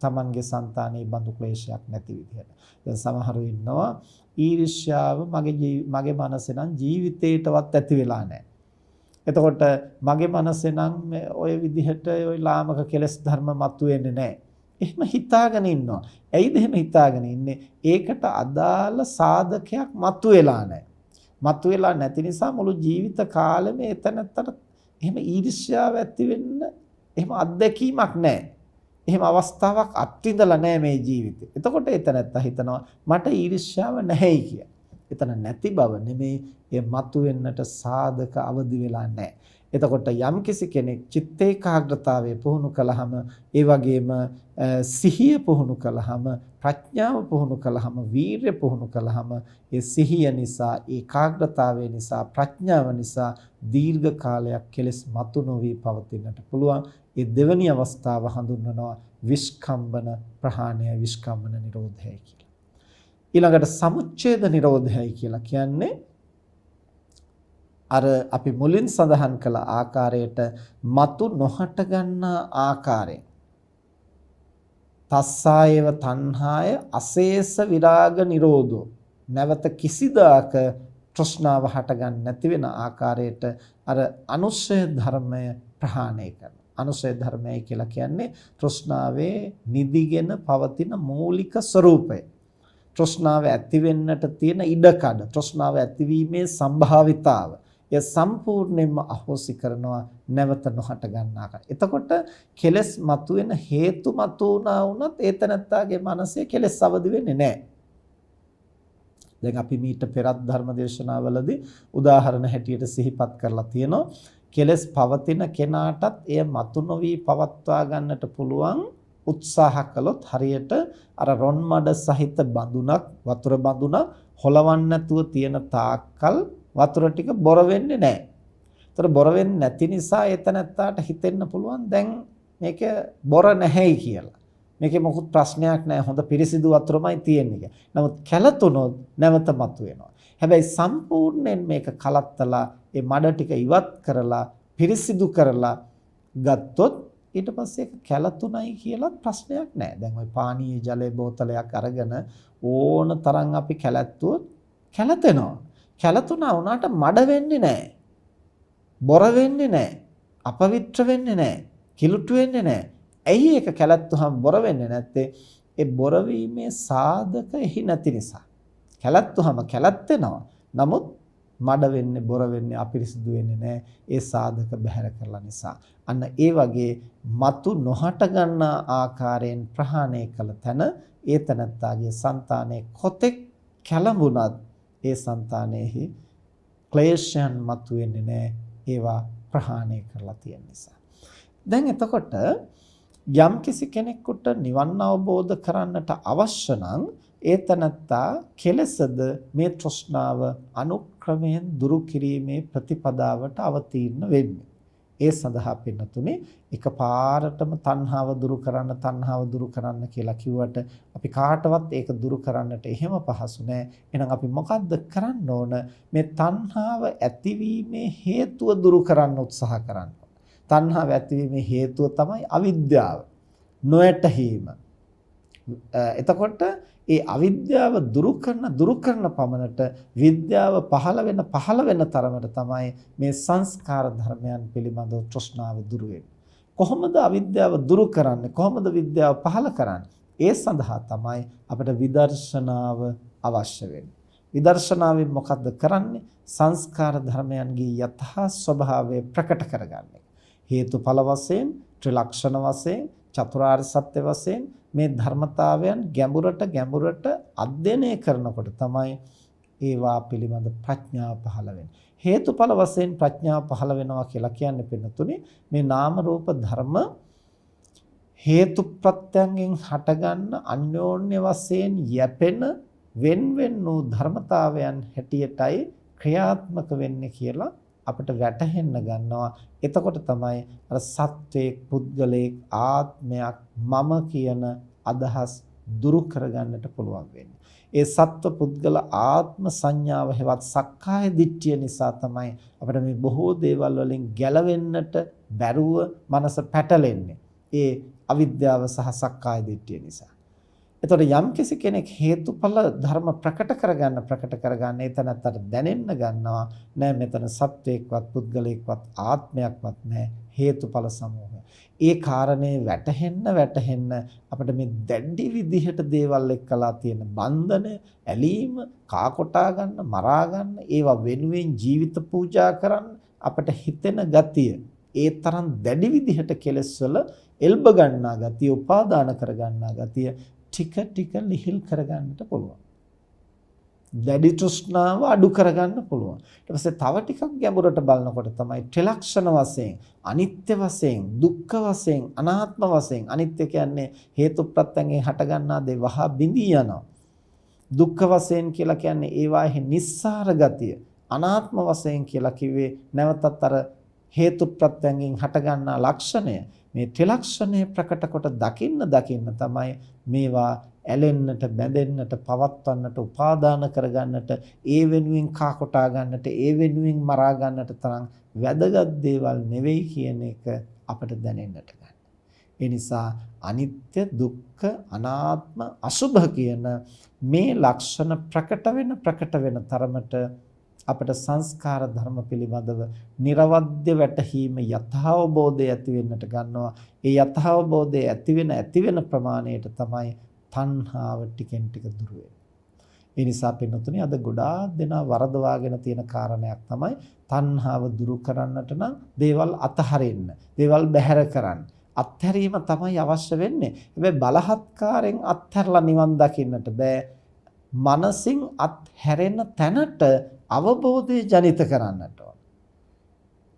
තමන්ගේ సంతානයේ බඳු ක්ලේශයක් නැති විදිහට. දැන් සමහරව ඉන්නවා ඊර්ෂ්‍යාව මගේ මනසේ නම් ජීවිතේටවත් ඇති වෙලා නැහැ. එතකොට මගේ මනසේ නම් ওই විදිහට ওই ලාමක කෙලස් ධර්ම මතුවෙන්නේ නැහැ. එහෙම හිතාගෙන ඉන්නවා. ඇයිද එහෙම හිතාගෙන ඉන්නේ? ඒකට අදාළ සාධකයක් මතුවෙලා නැහැ. මතුවෙලා නැති නිසා මුළු ජීවිත කාලෙම එතනත්තට එහෙම ඊර්ෂ්‍යාව ඇති වෙන්න එහෙම අත්දැකීමක් නැහැ. එහෙම අවස්ථාවක් අත්විඳලා නැහැ මේ ජීවිතේ. එතකොට එතනත්ත හිතනවා මට ඊර්ෂ්‍යාව නැහැයි කියලා. එතන නැති බව නෙමෙයි, ඒ මතුවෙන්නට සාධක අවදි වෙලා නැහැ. එතකොට යම්කිසි කෙනෙක් චිත්ත ඒකාග්‍රතාවය පුහුණු කළාම, ඒ වගේම සිහිය පුහුණු කළාම, ප්‍රඥාව පුහුණු කළාම, වීරිය පුහුණු කළාම, ඒ සිහිය නිසා, ඒකාග්‍රතාවය නිසා, ප්‍රඥාව නිසා දීර්ඝ කාලයක් කෙලෙස් මතු නොවි පවතින්නට පුළුවන්. ඒ දෙවැනි අවස්ථාව හඳුන්වනවා විස්කම්බන ප්‍රහාණය, විස්කම්බන නිරෝධයයි කියලා. ඊළඟට සමුච්ඡේද නිරෝධයයි කියලා කියන්නේ අර අපි මුලින් සඳහන් කළ ආකාරයට මතු නොහට ගන්නා ආකාරයෙන් තස්සායව තණ්හාය අශේෂ විරාග නිරෝධෝ, නැවත කිසිදාක තෘෂ්ණාව හට ගන්න නැති වෙන ආකාරයට අර අනුශය ධර්මය ප්‍රහාණය කරනවා. අනුශය ධර්මය කියලා කියන්නේ තෘෂ්ණාවේ නිදිගෙන පවතින මූලික ස්වરૂපය. තෘෂ්ණාව ඇති වෙන්නට තියෙන ඉඩකඩ, තෘෂ්ණාව ඇතිවීමේ සම්භාවිතාව ය සම්පූර්ණයෙන්ම අහෝසි කරනවා නැවත නොහට ගන්නා. එතකොට කෙලස් මතුවෙන හේතු මතුණා වුණත් ඒතනත්තාගේ මනසේ කෙලස් අවදි වෙන්නේ නැහැ. දැන් අපි මීට පෙරත් ධර්ම දේශනාවලදී උදාහරණ හැටියට සිහිපත් කරලා තියෙනවා. කෙලස් පවතින කෙනාටත් එය මතු නොවි පවත්වා ගන්නට පුළුවන් උත්සාහ කළොත් හරියට අර රොන් මඩ සහිත බඳුනක්, වතුර බඳුනක් හොලවන්න නැතුව තියෙන තාක්කල් වතුර ටික බොර වෙන්නේ නැහැ. ඒතර බොර වෙන්නේ නැති නිසා එතනත්තාට හිතෙන්න පුළුවන් දැන් මේක බොර නැහැයි කියලා. මේකේ මොකුත් ප්‍රශ්නයක් නැහැ. හොඳ පිරිසිදු වතුරමයි තියෙන්නේ කියලා. නමුත් කැළතුනොත් නැවත මතුවෙනවා. හැබැයි සම්පූර්ණයෙන් මේක කලත්තලා ඒ මඩ ටික ඉවත් කරලා පිරිසිදු කරලා ගත්තොත් ඊට පස්සේ ඒක කැළතුණයි කියලා ප්‍රශ්නයක් නැහැ. දැන් ওই පානීය ජලයේ බෝතලයක් අරගෙන ඕන තරම් අපි කැළැත්තුවොත් කැළතෙනවා. කැළතුණා වුණාට මඩ වෙන්නේ නැහැ. බොර වෙන්නේ නැහැ. අපවිත්‍ර වෙන්නේ නැහැ. කිලුටු වෙන්නේ නැහැ. ඇයි ඒක කැලැත්තුහම බොර වෙන්නේ නැත්තේ? ඒ බොර වීමේ සාධක එහි නැති නිසා. කැලැත්තුහම කැලැත් වෙනවා. නමුත් මඩ වෙන්නේ බොර වෙන්නේ අපිරිසිදු වෙන්නේ නැහැ. ඒ සාධක බැහැර කරලා නිසා. අන්න ඒ වගේ మతు නොහට ගන්නා ආකාරයෙන් ප්‍රහාණය කළ තැන ඒ තනත්තාගේ సంతානයේ කොතෙක් කැළඹුණත් ඒ సంతානෙහි ක්ලේශයන් මතුවෙන්නේ නැහැ. ඒවා ප්‍රහාණය කරලා තියෙන නිසා. දැන් එතකොට යම් කිසි කෙනෙකුට නිවන් අවබෝධ කරන්නට අවශ්‍ය නම් ඒ තනත්තා කෙලසද මේ තෘෂ්ණාව අනුක්‍රමයෙන් දුරු කිරීමේ ප්‍රතිපදාවට අවතීර්ණ වෙන්නේ. ඒ සඳහා පින්නතුනේ එකපාරටම තණ්හාව දුරු කරන්න කියලා කිව්වට අපි කාටවත් ඒක දුරු කරන්නට එහෙම පහසු නෑ. එහෙනම් අපි මොකද්ද කරන්න ඕන? මේ තණ්හාව ඇතිවීමේ හේතුව දුරු කරන්න උත්සාහ කරන්න. තණ්හාව ඇතිවීමේ හේතුව තමයි අවිද්‍යාව, නොයැටීම. එතකොට ඒ අවිද්‍යාව දුරු කරන පමණට විද්‍යාව පහළ වෙන තරමට තමයි මේ සංස්කාර ධර්මයන් පිළිබඳව තෘෂ්ණාව දුරු වෙන්නේ. කොහොමද අවිද්‍යාව දුරු කරන්නේ? කොහොමද විද්‍යාව පහළ කරන්නේ? ඒ සඳහා තමයි අපිට විදර්ශනාව අවශ්‍ය වෙන්නේ. විදර්ශනාවෙන් මොකද්ද කරන්නේ? සංස්කාර ධර්මයන්ගේ යථා ස්වභාවය ප්‍රකට කරගන්නේ. හේතුඵල වශයෙන්, ත්‍රිලක්ෂණ වශයෙන්, චතුරාර්ය සත්‍ය වශයෙන් මේ ධර්මතාවයන් ගැඹුරට අධ්‍යයනය කරනකොට තමයි ඒවා පිළිබඳ ප්‍රඥාව පහළ වෙන්නේ. හේතුඵල වශයෙන් ප්‍රඥාව පහළ වෙනවා කියලා කියන්නේ පින්නතුනේ මේ නාම රූප ධර්ම හේතු ප්‍රත්‍යයෙන් හටගන්න අන්‍යෝන්‍ය වශයෙන් යැපෙන වෙන් වූ ධර්මතාවයන් හැටියටයි ක්‍රියාත්මක වෙන්නේ කියලා අපිට වැටහෙන්න ගන්නවා. එතකොට තමයි අර සත්වයේ පුද්ගලයේ ආත්මයක් මම කියන අදහස් දුරු කරගන්නට පුළුවන් වෙන්නේ. ඒ සත්ව පුද්ගල ආත්ම සංඥාව හෙවත් සක්කාය දිට්ඨිය නිසා තමයි අපිට මේ බොහෝ දේවල් වලින් ගැලවෙන්නට බැරුව මනස පැටලෙන්නේ. ඒ අවිද්‍යාව සහ සක්කාය දිට්ඨිය නිසා. එතකොට යම් කෙනෙක් හේතුඵල ධර්ම ප්‍රකට කරගන්න එතනත්තට දැනෙන්න ගන්නවා නෑ මෙතන සත්වයක්වත් පුද්ගලයෙක්වත් ආත්මයක්වත් නෑ හේතුඵල සමූහය. ඒ කාරණේ වැටහෙන්න අපිට මේ දැඩි විදිහට දේවල් එක්කලා තියෙන බන්ධන, ඇලීම, කාකොටා ගන්න, මරා ගන්න, ඒවා වෙනුවෙන් ජීවිත පූජා කරන්න අපිට හිතෙන ගතිය, ඒ තරම් දැඩි විදිහට කෙලස් වල එල්බ ගන්නා ගතිය, උපාදාන කර ගන්නා ගතිය ටික ලිහිල් කරගන්නට පුළුවන්. දැඩි තෘෂ්ණාව අඩු කරගන්න පුළුවන්. ඊට පස්සේ තව ටිකක් ගැඹුරට බලනකොට තමයි ත්‍රිලක්ෂණ වශයෙන්, අනිත්‍ය වශයෙන්, දුක්ඛ වශයෙන්, අනාත්ම වශයෙන්. අනිත්‍ය කියන්නේ හේතු ප්‍රත්‍යයෙන් හටගන්නා දේ වහා බිඳී යනවා. දුක්ඛ වශයෙන් කියලා කියන්නේ ඒවාෙහි නිස්සාර ගතිය. අනාත්ම වශයෙන් කියලා කිව්වේ නැවතත් අර හේතු ප්‍රත්‍යයෙන් හටගන්නා ලක්ෂණය. මේ ත්‍රිලක්ෂණය ප්‍රකට කොට දකින්න තමයි මේවා ඇලෙන්නට, බැඳෙන්නට, පවත්වන්නට, උපාදාන කරගන්නට, ඒ වෙනුවෙන් කාකොටා ගන්නට, ඒ වෙනුවෙන් මරා ගන්නට තරම් වැදගත් දේවල් නෙවෙයි කියන එක අපට දැනෙන්නට ගන්න. ඒ නිසා අනිත්‍ය, දුක්ඛ, අනාත්ම, අසුභ කියන මේ ලක්ෂණ ප්‍රකට වෙන තරමට අපට සංස්කාර ධර්ම පිළිබඳව නිර්වද්‍ය වැටහීම යථාබෝධය ඇති වෙන්නට ගන්නවා. ඒ යථාබෝධය ඇති වෙන ප්‍රමාණයට තමයි තණ්හාව ටිකෙන් ටික දුර වෙන්නේ. ඒ නිසා පින්නතුනේ අද ගොඩාක් දෙනා වරදවාගෙන තියෙන කාරණයක් තමයි තණ්හාව දුරු කරන්නට නම් දේවල් අතහරින්න, දේවල් බැහැර කරන්න. අත්හැරීම තමයි අවශ්‍ය වෙන්නේ. හැබැයි බලහත්කාරයෙන් අත්හැරලා නිවන් දකින්නට බෑ. මනසින් අත්හැරෙන තැනට අවබෝධය ජනිත කරන්නට ඕන.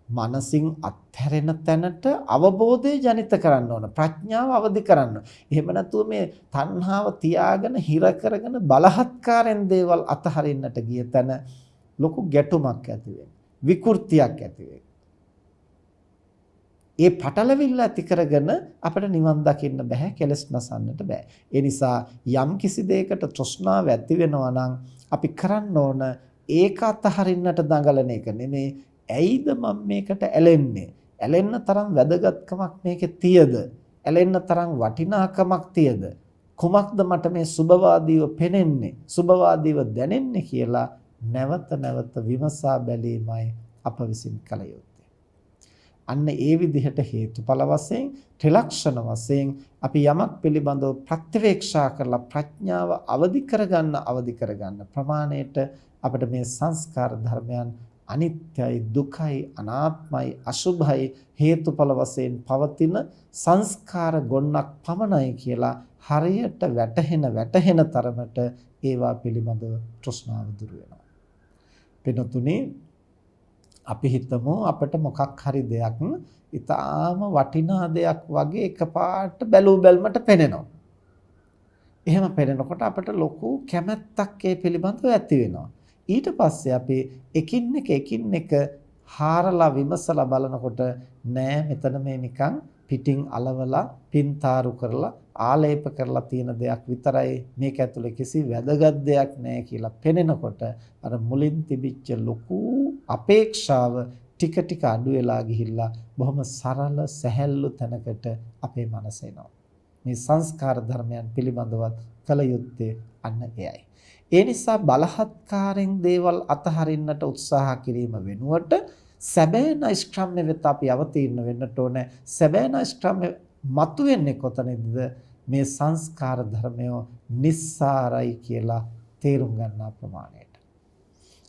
මනසින් අත්හැරෙන තැනට අවබෝධය ජනිත කරන්න ඕන. ප්‍රඥාව අවදි කරන්න. එහෙම නැතුව මේ තණ්හාව තියාගෙන හිර කරගෙන බලහත්කාරයෙන් දේවල් අතහරින්නට ගිය තැන ලොකු ගැටුමක් ඇති වෙනවා. විකෘතියක් ඇති වෙනවා. ඒ පටලවිල්ල ඇති කරගෙන අපිට නිවන් දකින්න බෑ, කෙලස් නසන්නට බෑ. ඒ නිසා යම් කිසි දෙයකට තෘෂ්ණාව ඇති වෙනවා නම් අපි කරන්න ඕන ඒක අතහරින්නට දඟලන එක නෙමෙයි. ඇයිද මම මේකට ඇලෙන්නේ? ඇලෙන්න තරම් වැදගත්කමක් මේකේ තියද? ඇලෙන්න තරම් වටිනාකමක් තියද? කුමක්ද මට මේ සුභවාදීව පෙනෙන්නේ? සුභවාදීව දැනෙන්නේ කියලා නැවත විමසා බැලීමයි අප විසින් කළ යුත්තේ. අන්න ඒ විදිහට හේතුඵල වශයෙන් ත්‍රිලක්ෂණ වශයෙන් අපි යමක් පිළිබඳව ප්‍රත්‍යවේක්ෂා කරලා ප්‍රඥාව අවදි කරගන්න ප්‍රමාණයට අපිට මේ සංස්කාර ධර්මයන් අනිත්‍යයි දුකයි අනාත්මයි අසුභයි හේතුඵල වශයෙන් පවතින සංස්කාර ගොන්නක් පමණයි කියලා හරියට වැටහෙන තරමට ඒවා පිළිබඳව තෘෂ්ණාව දුරු වෙනවා. වෙනතුනේ අපි හිතමු අපිට මොකක් හරි දෙයක් ඊටාම වටිනා දෙයක් වගේ එකපාරට බැලූ බැල්මට පෙනෙනවා. එහෙම පෙනෙනකොට අපිට ලොකු කැමැත්තක් ඒ පිළිබඳව ඇති වෙනවා. ඊට පස්සේ අපි එකින් එක හාරලා විමසලා බලනකොට නෑ මෙතන මේ නිකන් පිටින් අලවලා පින්තාරු කරලා ආලේප කරලා තියෙන දෙයක් විතරයි මේක ඇතුලේ කිසි වැදගත් දෙයක් නෑ කියලා පෙනෙනකොට අර මුලින් තිබිච්ච ලොකු අපේක්ෂාව ටික අඩු වෙලා ගිහිල්ලා බොහොම සරල සැහැල්ලු තැනකට අපේ මනස එනවා. මේ සංස්කාර ධර්මයන් පිළිබඳවත් කල යුත්තේ අන්න එයයි. ඒ නිසා බලහත්කාරයෙන් දේවල් අතහරින්නට උත්සාහ කිරීම වෙනුවට සැබෑ නෛෂ්ක්‍රම්‍ය වෙත අපි අවතීර්ණ වෙන්නට ඕනේ. සැබෑ නෛෂ්ක්‍රම්‍ය මතුවෙන්නේ කොතනද? මේ සංස්කාර ධර්මය නිස්සාරයි කියලා තේරුම් ගන්නා ප්‍රමාණයට.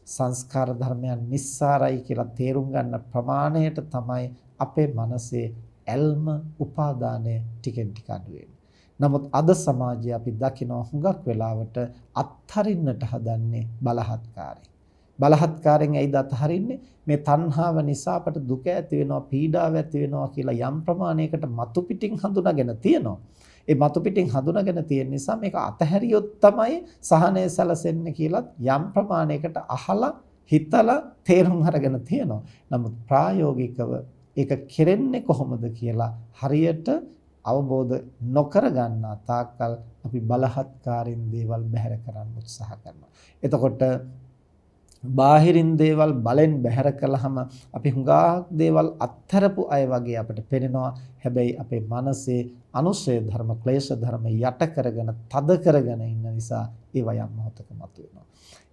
සංස්කාර ධර්මයන් නිස්සාරයි කියලා තේරුම් ගන්න ප්‍රමාණයට තමයි අපේ මනසේ ඇල්ම උපාදානය ටිකෙන් ටික අඩු වෙන්නේ. නමුත් අද සමාජයේ අපි දකිනවා හුඟක් වෙලාවට අත්හරින්නට හදන්නේ බලහත්කාරයෙන්. බලහත්කාරයෙන් ඇයිද අත්හරින්නේ? මේ තණ්හාව නිසා අපට දුක ඇති වෙනවා, පීඩාව ඇති වෙනවා කියලා යම් ප්‍රමාණයකට මතු පිටින් හඳුනාගෙන තියෙනවා. ඒ මතු පිටින් හඳුනාගෙන තියෙන නිසා මේක අතහැරියොත් තමයි සහනය සැලසෙන්නේ කියලා යම් ප්‍රමාණයකට අහලා හිතලා තේරුම් අරගෙන තියෙනවා. නමුත් ප්‍රායෝගිකව ඒක කෙරෙන්නේ කොහොමද කියලා හරියට අවබෝධ නොකර ගන්නා තාක්කල් අපි බලහත්කාරින් දේවල් බැහැර කරන්න උත්සාහ කරනවා. එතකොට බාහිරින් දේවල් බලෙන් බැහැර කළාම අපි හුඟක් දේවල් අත්හැරපු අය වගේ අපිට පේනවා. හැබැයි අපේ මනසේ අනුශය ධර්ම, ක්ලේශ ධර්ම යට කරගෙන, තද කරගෙන ඉන්න නිසා ඒවා යම් මොහොතක මතුවෙනවා.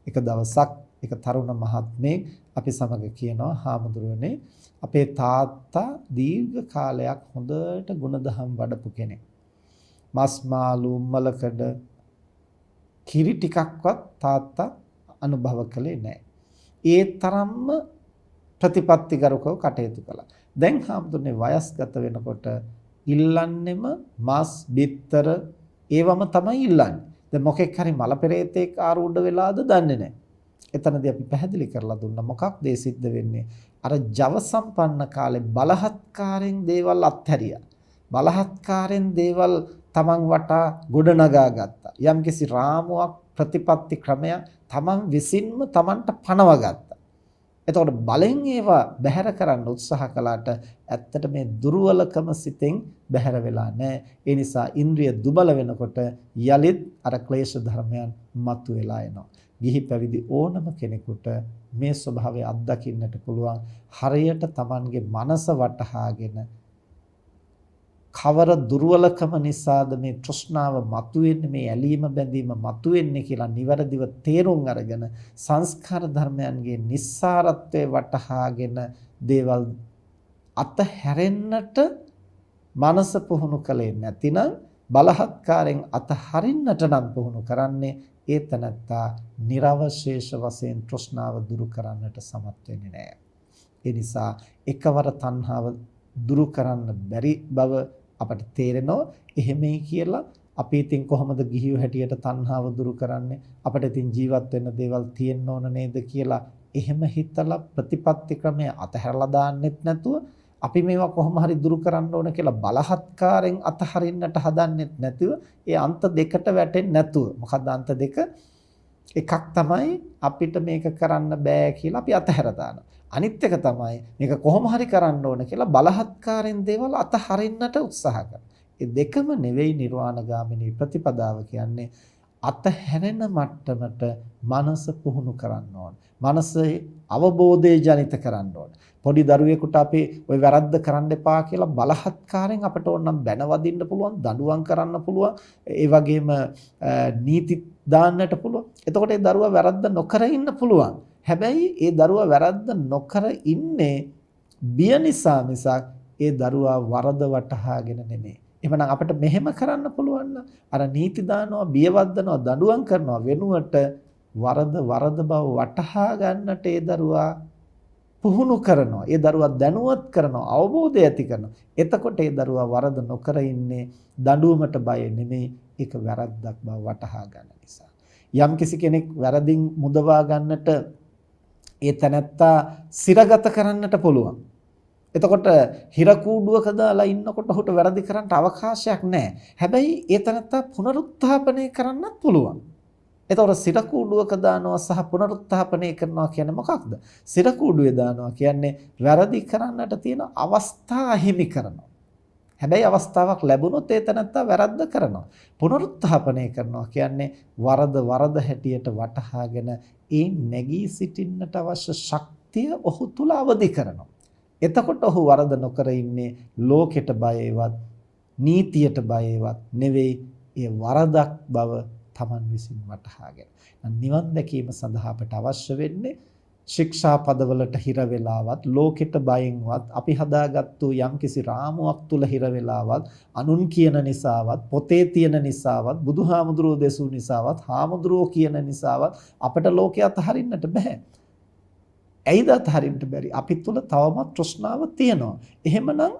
එක දවසක් එක තරුණ මහත්මයෙක් අපි සමග කියනවා, "හාමුදුරුවනේ, අපේ තාත්තා දීර්ඝ කාලයක් හොඳට ගුණධම් වඩපු කෙනෙක්. මස් මාළු උම්මලකඩ කිරි ටිකක්වත් තාත්තා අනුභව කළේ නැහැ. ඒ තරම්ම ප්‍රතිපත්තිගරුකව කටයුතු කළා. දැන් හාමුදුරනේ වයස්ගත වෙනකොට ඉල්ලන්නෙම මස්, බිත්තර ඒවම තමයි ඉල්ලන්නේ. දැන් මොකෙක් හරි මල පෙරේතෙක් ආරූඪ වෙලාද දන්නේ නැහැ. එතනදී අපි පැහැදිලි කරලා දුන්නා මොකක්ද ඒ සිද්ධ වෙන්නේ? අර ජව සම්පන්න කාලේ බලහත්කාරයෙන් දේවල් අත්හැරියා. බලහත්කාරයෙන් දේවල් තමන් වටා ගොඩනගා ගත්තා. යම්කිසි රාමුවක්, ප්‍රතිපත්ති ක්‍රමයක් තමන් විසින්ම තමන්ට පනව ගත්තා. එතකොට බලෙන් ඒවා බැහැර කරන්න උත්සාහ කළාට ඇත්තට මේ දුර්වලකම සිතෙන් බැහැර වෙලා නැහැ. ඒ නිසා ඉන්ද්‍රිය දුබල වෙනකොට යලිත් අර ක්ලේශ ධර්මයන් මතුවලා එනවා. ගිහි පැවිදි ඕනම කෙනෙකුට මේ ස්වභාවය අත්දකින්නට පුළුවන්. හරියට තමන්ගේ මනස වටහාගෙන කවර දුර්වලකම නිසාද මේ තෘෂ්ණාව මතුවෙන්නේ, මේ ඇලීම බැඳීම මතුවෙන්නේ කියලා නිවැරදිව තේරුම් අරගෙන සංස්කාර ධර්මයන්ගේ නිස්සාරත්වය වටහාගෙන දේවල් අතහැරෙන්නට මනස පුහුණු කලේ නැතිනම් බලහත්කාරයෙන් අතහරින්නට නම් පුහුණු කරන්නේ ඒ තනත්තා නිර්වශේෂ වශයෙන් තෘෂ්ණාව දුරු කරන්නට සමත් වෙන්නේ නැහැ. ඒ නිසා එකවර තණ්හාව දුරු කරන්න බැරි බව අපට තේරෙනවා. එහෙමයි කියලා අපි ඉතින් කොහොමද ගිහියෝ හැටියට තණ්හාව දුරු කරන්නේ? අපිට ඉතින් ජීවත් වෙන්න දේවල් තියෙන්න ඕන නේද කියලා එහෙම හිතලා ප්‍රතිපත්ති ක්‍රමය අතහැරලා දාන්නෙත් නැතුව අපි මේවා කොහොම හරි දුරු කරන්න ඕන කියලා බලහත්කාරයෙන් අතහරින්නට හදන්නෙත් නැතුව ඒ අන්ත දෙකට වැටෙන්නේ නැතුව. මොකද්ද අන්ත දෙක? එකක් තමයි අපිට මේක කරන්න බෑ කියලා අපි අතහැර දානවා. අනිත් එක තමයි මේක කොහොම හරි කරන්න ඕන කියලා බලහත්කාරයෙන් දේවල් අතහරින්නට උත්සාහ කරනවා. ඒ දෙකම නෙවෙයි නිර්වාණගාමිනී ප්‍රතිපදාව කියන්නේ. අතහැරෙන මට්ටමට මනස පුහුණු කරන්න ඕන. මනසේ අවබෝධය ජනිත කරන්න ඕන. පොඩි දරුවෙකුට අපි ওই වැරද්ද කරන්න එපා කියලා බලහත්කාරයෙන් අපට ඕනම් බැනවදින්න පුළුවන්, දඬුවම් කරන්න පුළුවන්, ඒ වගේම නීති දාන්නට පුළුවන්. එතකොට ඒ දරුවා වැරද්ද නොකර ඉන්න පුළුවන්. හැබැයි ඒ දරුවා වැරද්ද නොකර ඉන්නේ බිය නිසා මිසක් ඒ දරුවා වරද වටහාගෙන නෙමෙයි. එහෙනම් අපිට මෙහෙම කරන්න පුළුවන් නම් අර නීති දානවා, බියවද්දනවා, දඬුවම් කරනවා වෙනුවට වරද බව වටහා ගන්නට ඒ දරුවා පුහුණු කරනවා. ඒ දරුවා දැනුවත් කරනවා, අවබෝධය ඇති කරනවා. එතකොට ඒ දරුවා වරද නොකර ඉන්නේ දඬුවමට බය නෙමෙයි, ඒක වැරද්දක් බව වටහා ගන්න නිසා. යම් කිසි කෙනෙක් වැරදින් මුදවා ගන්නට ඒ තැනැත්තා සිරගත කරන්නට පුළුවන්. එතකොට හිර කූඩුවක දාලා ඉන්නකොට ඔහුට වැරදි කරන්න අවකාශයක් නැහැ. හැබැයි ඒ තැනත්තා පුනරුත්ථාපනය කරන්නත් පුළුවන්. එතකොට සිර කූඩුවක දානවා සහ පුනරුත්ථාපනය කරනවා කියන්නේ මොකක්ද? සිර කූඩුවේ දානවා කියන්නේ වැරදි කරන්නට තියෙන අවස්ථා අහිමි කරනවා. හැබැයි අවස්ථාවක් ලැබුණොත් ඒ තැනත්තා වැරද්ද කරනවා. පුනරුත්ථාපනය කරනවා කියන්නේ වරද හැටියට වටහාගෙන ඒ නැගී සිටින්නට අවශ්‍ය ශක්තිය ඔහු තුල අවදි කරනවා. එතකොට ඔහු වරද නොකර ඉන්නේ ලෝකෙට බයේවත් නීතියට බයේවත් නෙවෙයි, ඒ වරදක් බව Taman විසින් වටහාගෙන. නිවන් දැකීම සඳහා අපට අවශ්‍ය වෙන්නේ ශික්ෂා පදවලට හිර වෙලාවත්, ලෝකෙට බයෙන්වත්, අපි හදාගත්තු යම්කිසි රාමුවක් තුල හිර වෙලාවත්, අනුන් කියන නිසාවත්, පොතේ තියෙන නිසාවත්, බුදුහාමුදුරුවෝ දෙසූ නිසාවත්, හාමුදුරුවෝ කියන නිසාවත් අපට ලෝකය අතහරින්නට බෑ. ඇයිද අතහරින්න බැරි? අපි තුල තවමත් තෘෂ්ණාව තියෙනවා. එහෙමනම්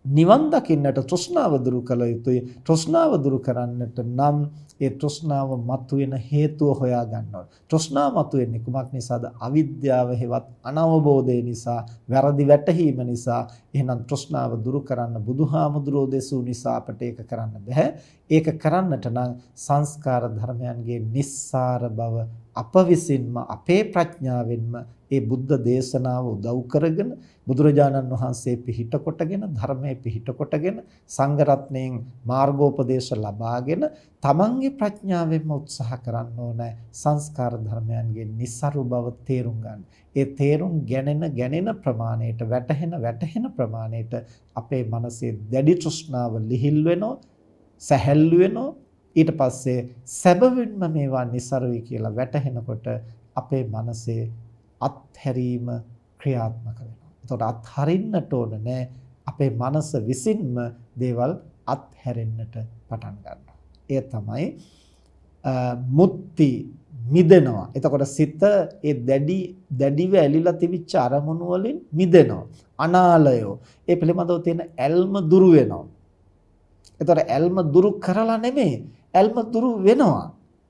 නිවන් දකින්නට තෘෂ්ණාව දුරු කළ යුතුයි. තෘෂ්ණාව දුරු කරන්නට නම් ඒ තෘෂ්ණාව මතුවෙන හේතුව හොයා ගන්න ඕනේ. තෘෂ්ණාව මතුවෙන්නේ කුමක් නිසාද? අවිද්‍යාව හේවත් අනවබෝධය නිසා, වැරදි වැටහීම නිසා. එහෙනම් තෘෂ්ණාව දුරු කරන්න බුදුහාමුදුරෝ දෙසූ නිසා අපට ඒක කරන්න බෑ. ඒක කරන්නට නම් සංස්කාර ධර්මයන්ගේ නිස්සාර බව අප විසින්ම අපේ ප්‍රඥාවෙන්ම ඒ බුද්ධ දේශනාව උදව් කරගෙන, බුදුරජාණන් වහන්සේ පිහිට කොටගෙන, ධර්මයේ පිහිට කොටගෙන, සංඝ රත්නයෙන් මාර්ගෝපදේශ ලබාගෙන තමන්ගේ ප්‍රඥාවෙන්ම උත්සාහ කරන්න ඕන සංස්කාර ධර්මයන්ගේ નિසරු බව තේරුම් ගන්න. ඒ තේරුම් ගැනෙන ප්‍රමාණයට, වැටහෙන ප්‍රමාණයට අපේ මනසේ දැඩි තෘෂ්ණාව ලිහිල් වෙනවා, සැහැල්ලු වෙනවා. ඊට පස්සේ සැබවින්ම මේවා નિසරුයි කියලා වැටහෙනකොට අපේ මනසේ අත්හැරීම ක්‍රියාත්මක වෙනවා. එතකොට අත්හරින්නට ඕන නෑ, අපේ මනස විසින්ම දේවල් අත්හැරෙන්නට පටන් ගන්නවා. එය තමයි මුත්‍ති, මිදෙනවා. එතකොට සිත ඒ දැඩිව ඇලිලා තිබිච්ච අරමුණු වලින් මිදෙනවා. අනාලයෝ, ඒ පිළිබඳව තියෙන ඇල්ම දුරු වෙනවා. එතකොට ඇල්ම දුරු කරලා නෙමෙයි, ඇල්ම දුරු වෙනවා.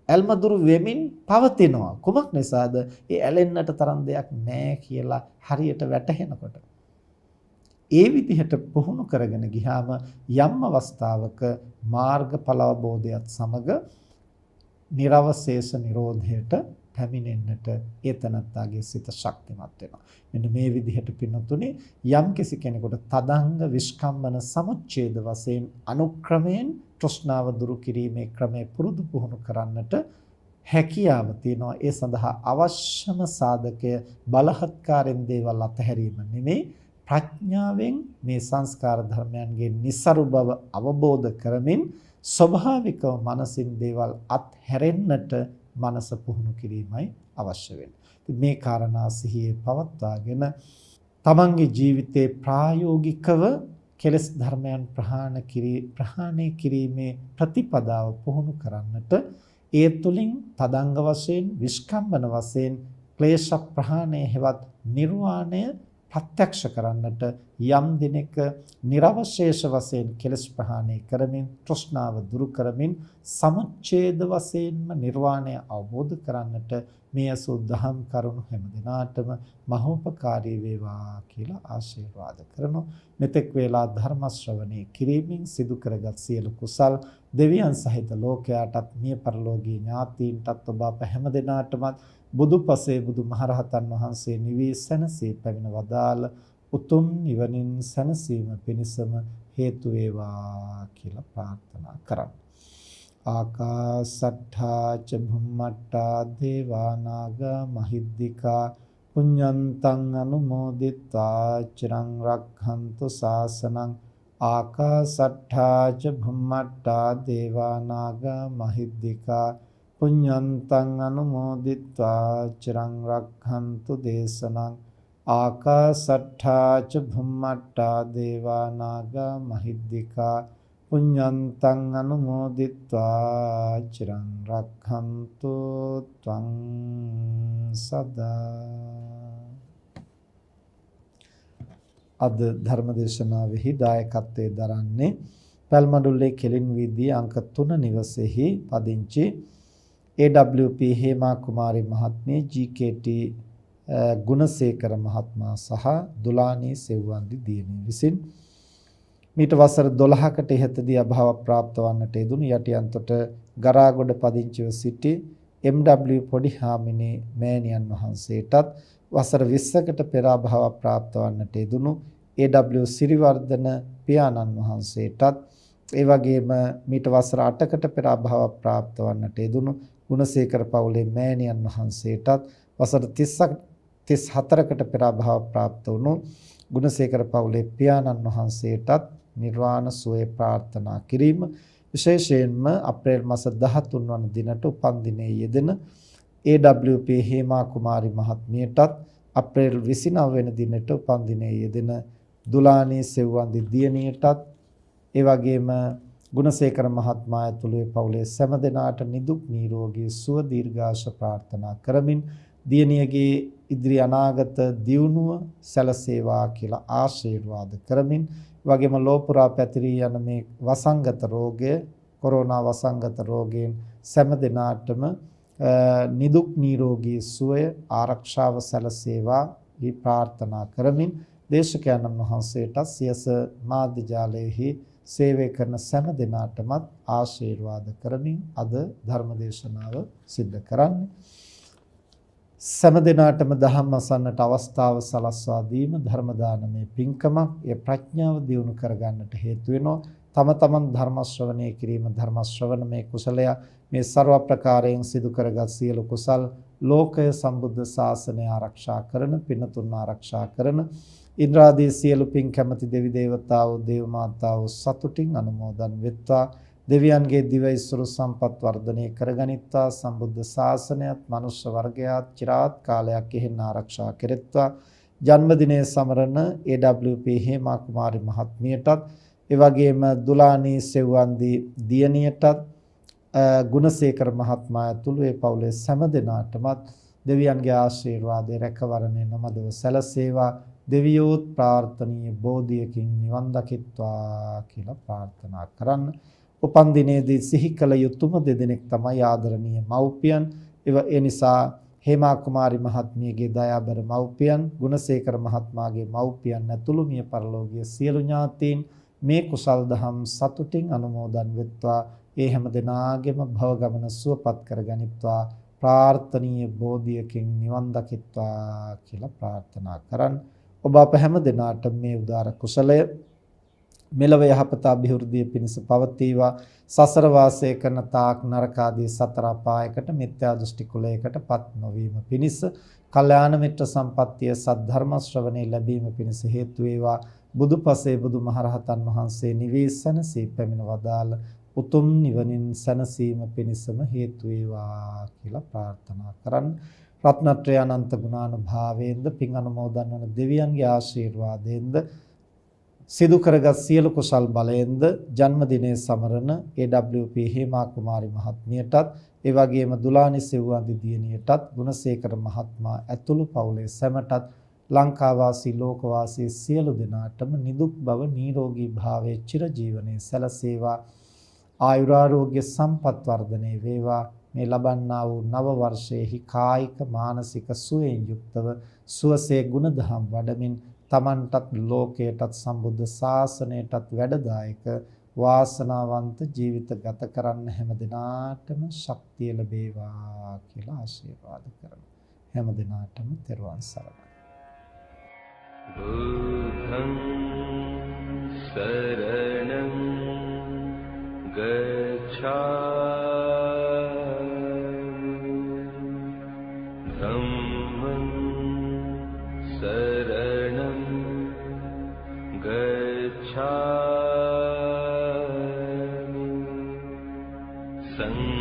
ඇල්ම දුරු වෙමින් පවතිනවා. කුමක් නිසාද? ඒ ඇලෙන්නට තරම් දෙයක් නැහැ කියලා හරියට වැටහෙනකොට. ඒ විදිහට පුහුණු කරගෙන ගියාම යම් අවස්ථාවක මාර්ගඵල අවබෝධයත් සමග නිර්වශේෂ නිරෝධයට පැමිණෙන්නට ඒ තනත්තාගේ සිත ශක්තිමත් වෙනවා. මෙන්න මේ විදිහට පින්නතුනේ යම් කිසි කෙනෙකුට තදංග විස්කම්බන සමුච්ඡේද වශයෙන් අනුක්‍රමයෙන් තෘෂ්ණාව දුරු කිරීමේ ක්‍රමය පුරුදු පුහුණු කරන්නට හැකියාව තියෙනවා. ඒ සඳහා අවශ්‍යම සාධකය බලහත්කාරයෙන් දේවල් අතහැරීම නෙමෙයි, ප්‍රඥාවෙන් මේ සංස්කාර ධර්මයන්ගේ નિසරු බව අවබෝධ කරමින් ස්වභාවිකව මනසින් දේවල් අත්හැරෙන්නට මනස පුහුණු කිරීමයි අවශ්‍ය වෙන්නේ. මේ කාරණා සිහියේ පවත්වාගෙන තමන්ගේ ජීවිතේ ප්‍රායෝගිකව කෙලෙස් ධර්මයන් ප්‍රහාණය කිරීමේ ප්‍රතිපදාව පුහුණු කරන්නට, ඒ තුලින් තදංග වශයෙන්, විස්කම්බන වශයෙන් ක්ලේශ ප්‍රහාණය හෙවත් නිර්වාණය ප්‍රත්‍යක්ෂ කරන්නට යම් දිනක නිර්වශේෂ වශයෙන් කෙලෙස් ප්‍රහාණය කරමින්, තෘෂ්ණාව දුරු කරමින්, සමුච්ඡේද වශයෙන්ම නිර්වාණය අවබෝධ කරන්නට මේ අසු දහම් කරුණු හැම දිනාටම මහෝපකාරී වේවා කියලා ආශිර්වාද කරනවා. මෙතෙක් වේලා ධර්ම ශ්‍රවණේ කිරීමෙන් සිදු කරගත් සියලු කුසල් දෙවියන් සහිත ලෝකයාටත්, මිය පරලෝකීය ඥාතීන්ටත් ඔබ අප හැම දිනාටම බුදුපසේ බුදුමහරහතන් වහන්සේ නිවී සැනසී පැමිණ වදාළ උතුම් නිවනින් සැනසීම පිණිසම හේතු වේවා කියලා ප්‍රාර්ථනා කරමු. ආකාසට්ඨා ච භුම්මට්ඨා දේවා නාග මහිද්దికා පුඤ්ඤන්තං අනුමෝදිත්වා චිරං රක්ඛන්තු ශාසනං. ආකාසට්ඨා ච භුම්මට්ඨා දේවා නාග මහිද්దికා පුඤ්ඤන්තං අනුමෝදිත්වා චිරං රක්ඛන්තු දේශනං. ආකාසට්ඨා ච භුම්මට්ඨා දේවා නාග මහිද්దికා පුඤ්ඤන්තං අනුමෝදිත්වා චිරං රක්ඛන්තු ත්වං සදා. අද ධර්මදේශනාවෙහි දායකත්වයේ දරන්නේ පැල්මඩුල්ලේ කෙලින් වීදී අංක 3 නිවසේහි පදිංචි AWP හේමා කුමාරි මහත්මිය, GKT ගුණසේකර මහත්මයා සහ දුලානී සෙව්වන්දි දියණිය විසින් මීට වසර 12කට ඉහතදී අභාව ප්‍රාප්ත වන්නට යෙදුණු යටියන්තොට ගරාගොඩ පදිංචිව සිටි MW පොඩිහාමිනේ මෑණියන් වහන්සේටත් වසර 20කට පෙර අභාව ප්‍රාප්ත වන්නට යෙදුණු AW සිරිවර්ධන පියාණන් වහන්සේටත් ඒ වගේම මීට වසර 8කට පෙර අභාව ප්‍රාප්ත වන්නට යෙදුණු ගුණසේකර පවුලේ මෑණියන් වහන්සේටත් වසර 34කට පෙර අභාව ප්‍රාප්ත වුණු ගුණසේකර පවුලේ පියාණන් වහන්සේටත් නිර්වාණ සුවය ප්‍රාර්ථනා කිරීම, විශේෂයෙන්ම අප්‍රේල් මාස 13 වන දිනට උපන් දිනයේ යෙදෙන AWP හේමා කුමාරි මහත්මියටත් අප්‍රේල් 29 වෙනි දිනට උපන් දිනයේ යෙදෙන දුලානී සෙව්වන්දි දියණියටත් ඒ වගේම ගුණසේකර මහත්මයා ඇතුළු පවුලේ සෑම දෙනාට නිදුක් නිරෝගී සුව දීර්ඝාෂ ප්‍රාර්ථනා කරමින් දියණියගේ ඉදිරි අනාගත දියුණුව සැලසේවා කියලා ආශිර්වාද කරමින් වගේම ලෝපුරා පැතිරී යන මේ වසංගත රෝගය, කොරෝනා වසංගත රෝගයෙන් සෑම දිනාටම නිදුක් නිරෝගී සුවය ආරක්ෂාව සැලසේවා ප්‍රාර්ථනා කරමින් දේශකයන්න් වහන්සේට සියස මාධ්‍ය ජාලයේහි සේවය කරන සෑම දිනාටමත් ආශිර්වාද කරමින් අද ධර්ම දේශනාව සිද්ධ කරන්නේ. සෑම දිනාටම ධම්ම අසන්නට අවස්ථාව සලස්වා දීම ධර්ම දානමේ පින්කමක්. ඒ ප්‍රඥාව දියුණු කරගන්නට හේතු වෙනවා. තම තමන් ධර්ම ශ්‍රවණය කිරීම, ධර්ම ශ්‍රවණමේ කුසලය මේ ਸਰව ප්‍රකාරයෙන් සිදු කරගත් සියලු කුසල් ලෝකය සම්බුද්ධ ශාසනය ආරක්ෂා කරන, පින්තුන් ආරක්ෂා කරන ඉන්ද්‍රාදී සියලු පින් කැමැති දෙවි දේවතාවෝ, දේව මාතාවෝ සතුටින් අනුමෝදන් වෙත්වා. දෙවියන්ගේ දිවයිසුරු සම්පත් වර්ධනය කරගනිත්වා. සම්බුද්ධ ශාසනයත් මනුෂ්‍ය වර්ගයාත් চিරාත් කාලයක් එහෙන් ආරක්ෂා කෙරෙත්වා. ජන්මදිනයේ සමරන AWP හේමා කුමාරි මහත්මියටත් ඒ වගේම දුලානී සෙව්වන්දි දියණියටත් ගුණසේකර මහත්මයා ඇතුළු ඒ පවුලේ සෑම දෙනාටමත් දෙවියන්ගේ ආශිර්වාදයේ රැකවරණය නොමදව සැලසේවා. දෙවියෝත් ප්‍රාර්ථනීය බෝධියකින් නිවන් දකිත්වා කියලා ප්‍රාර්ථනා කරන්න. උපන් දිනේදී සිහි කළ යුතුම දෙදෙනෙක් තමයි ආදරණීය මව්පියන්. ඒ නිසා හේමා කුමාරි මහත්මියගේ දයාබර මව්පියන්, ගුණසේකර මහත්මයාගේ මව්පියන් ඇතුළු මිය පරලෝකීය සියලු ඥාතීන් මේ කුසල් දහම් සතුටින් අනුමෝදන් වෙත්වා. ඒ හැම දිනාගෙම භව ගමන සුවපත් කරගනිත්වා. ප්‍රාර්ථනීය බෝධියකින් නිවන් දකිත්වා කියලා ප්‍රාර්ථනා කරන් ඔබ අප හැම දිනාට මේ උදාර කුසලය මෙලව යහපත අභිවෘද්ධිය පිණිස පවතිවා. සසර වාසය කරන තාක් නරක ආදී සතර අපායකට මිත්‍යා දෘෂ්ටි කුලයකටපත් නොවීම පිණිස, කල්යාණ මිත්‍ර සම්පත්තිය සද්ධර්ම ශ්‍රවණේ ලැබීම පිණිස හේතු වේවා. බුදුපසේ බුදුමහරහතන් වහන්සේ නිවේසනසේ පැමිණ වදාළ උතුම් නිවනින් සැනසීම පිණිසම හේතු වේවා කියලා ප්‍රාර්ථනා කරන් රත්නත්‍රය අනන්ත ගුණානුභාවයෙන්ද පින් අනුමෝදන් වන දෙවියන්ගේ ආශිර්වාදයෙන්ද සිදු කරගත් සියලු කුසල් බලයෙන්ද ජන්මදිනයේ සමරන AWP හේමා කුමාරි මහත්මියටත් ඒ වගේම දුලානි සෙව්වන්දි දියණියටත් ගුණසේකර මහත්මයා ඇතුළු පවුලේ සැමටත් ලංකාවාසී ලෝකවාසී සියලු දෙනාටම නිදුක් බව නිරෝගී භාවයේ චිරජීවනයේ සැලසේවා. ආයුරාෝග්‍ය සම්පත් වර්ධනයේ වේවා. මේ ලබන්නා වූ නව වර්ෂයේහි කායික මානසික සුවයෙන් යුක්තව සුවසේ ගුණධම් වඩමින් තමන්ටත් ලෝකයටත් සම්බුද්ධ ශාසනයටත් වැඩදායක වාසනාවන්ත ජීවිත ගත කරන්න හැම දිනාටම ශක්තිය ලැබේවා කියලා ආශිර්වාද කරමු. හැම දිනාටම තෙරුවන් සරණයි. බුද්ධං සරණං ගච්ඡාමි ධම්මං සරණං ගච්ඡාමි සංඝං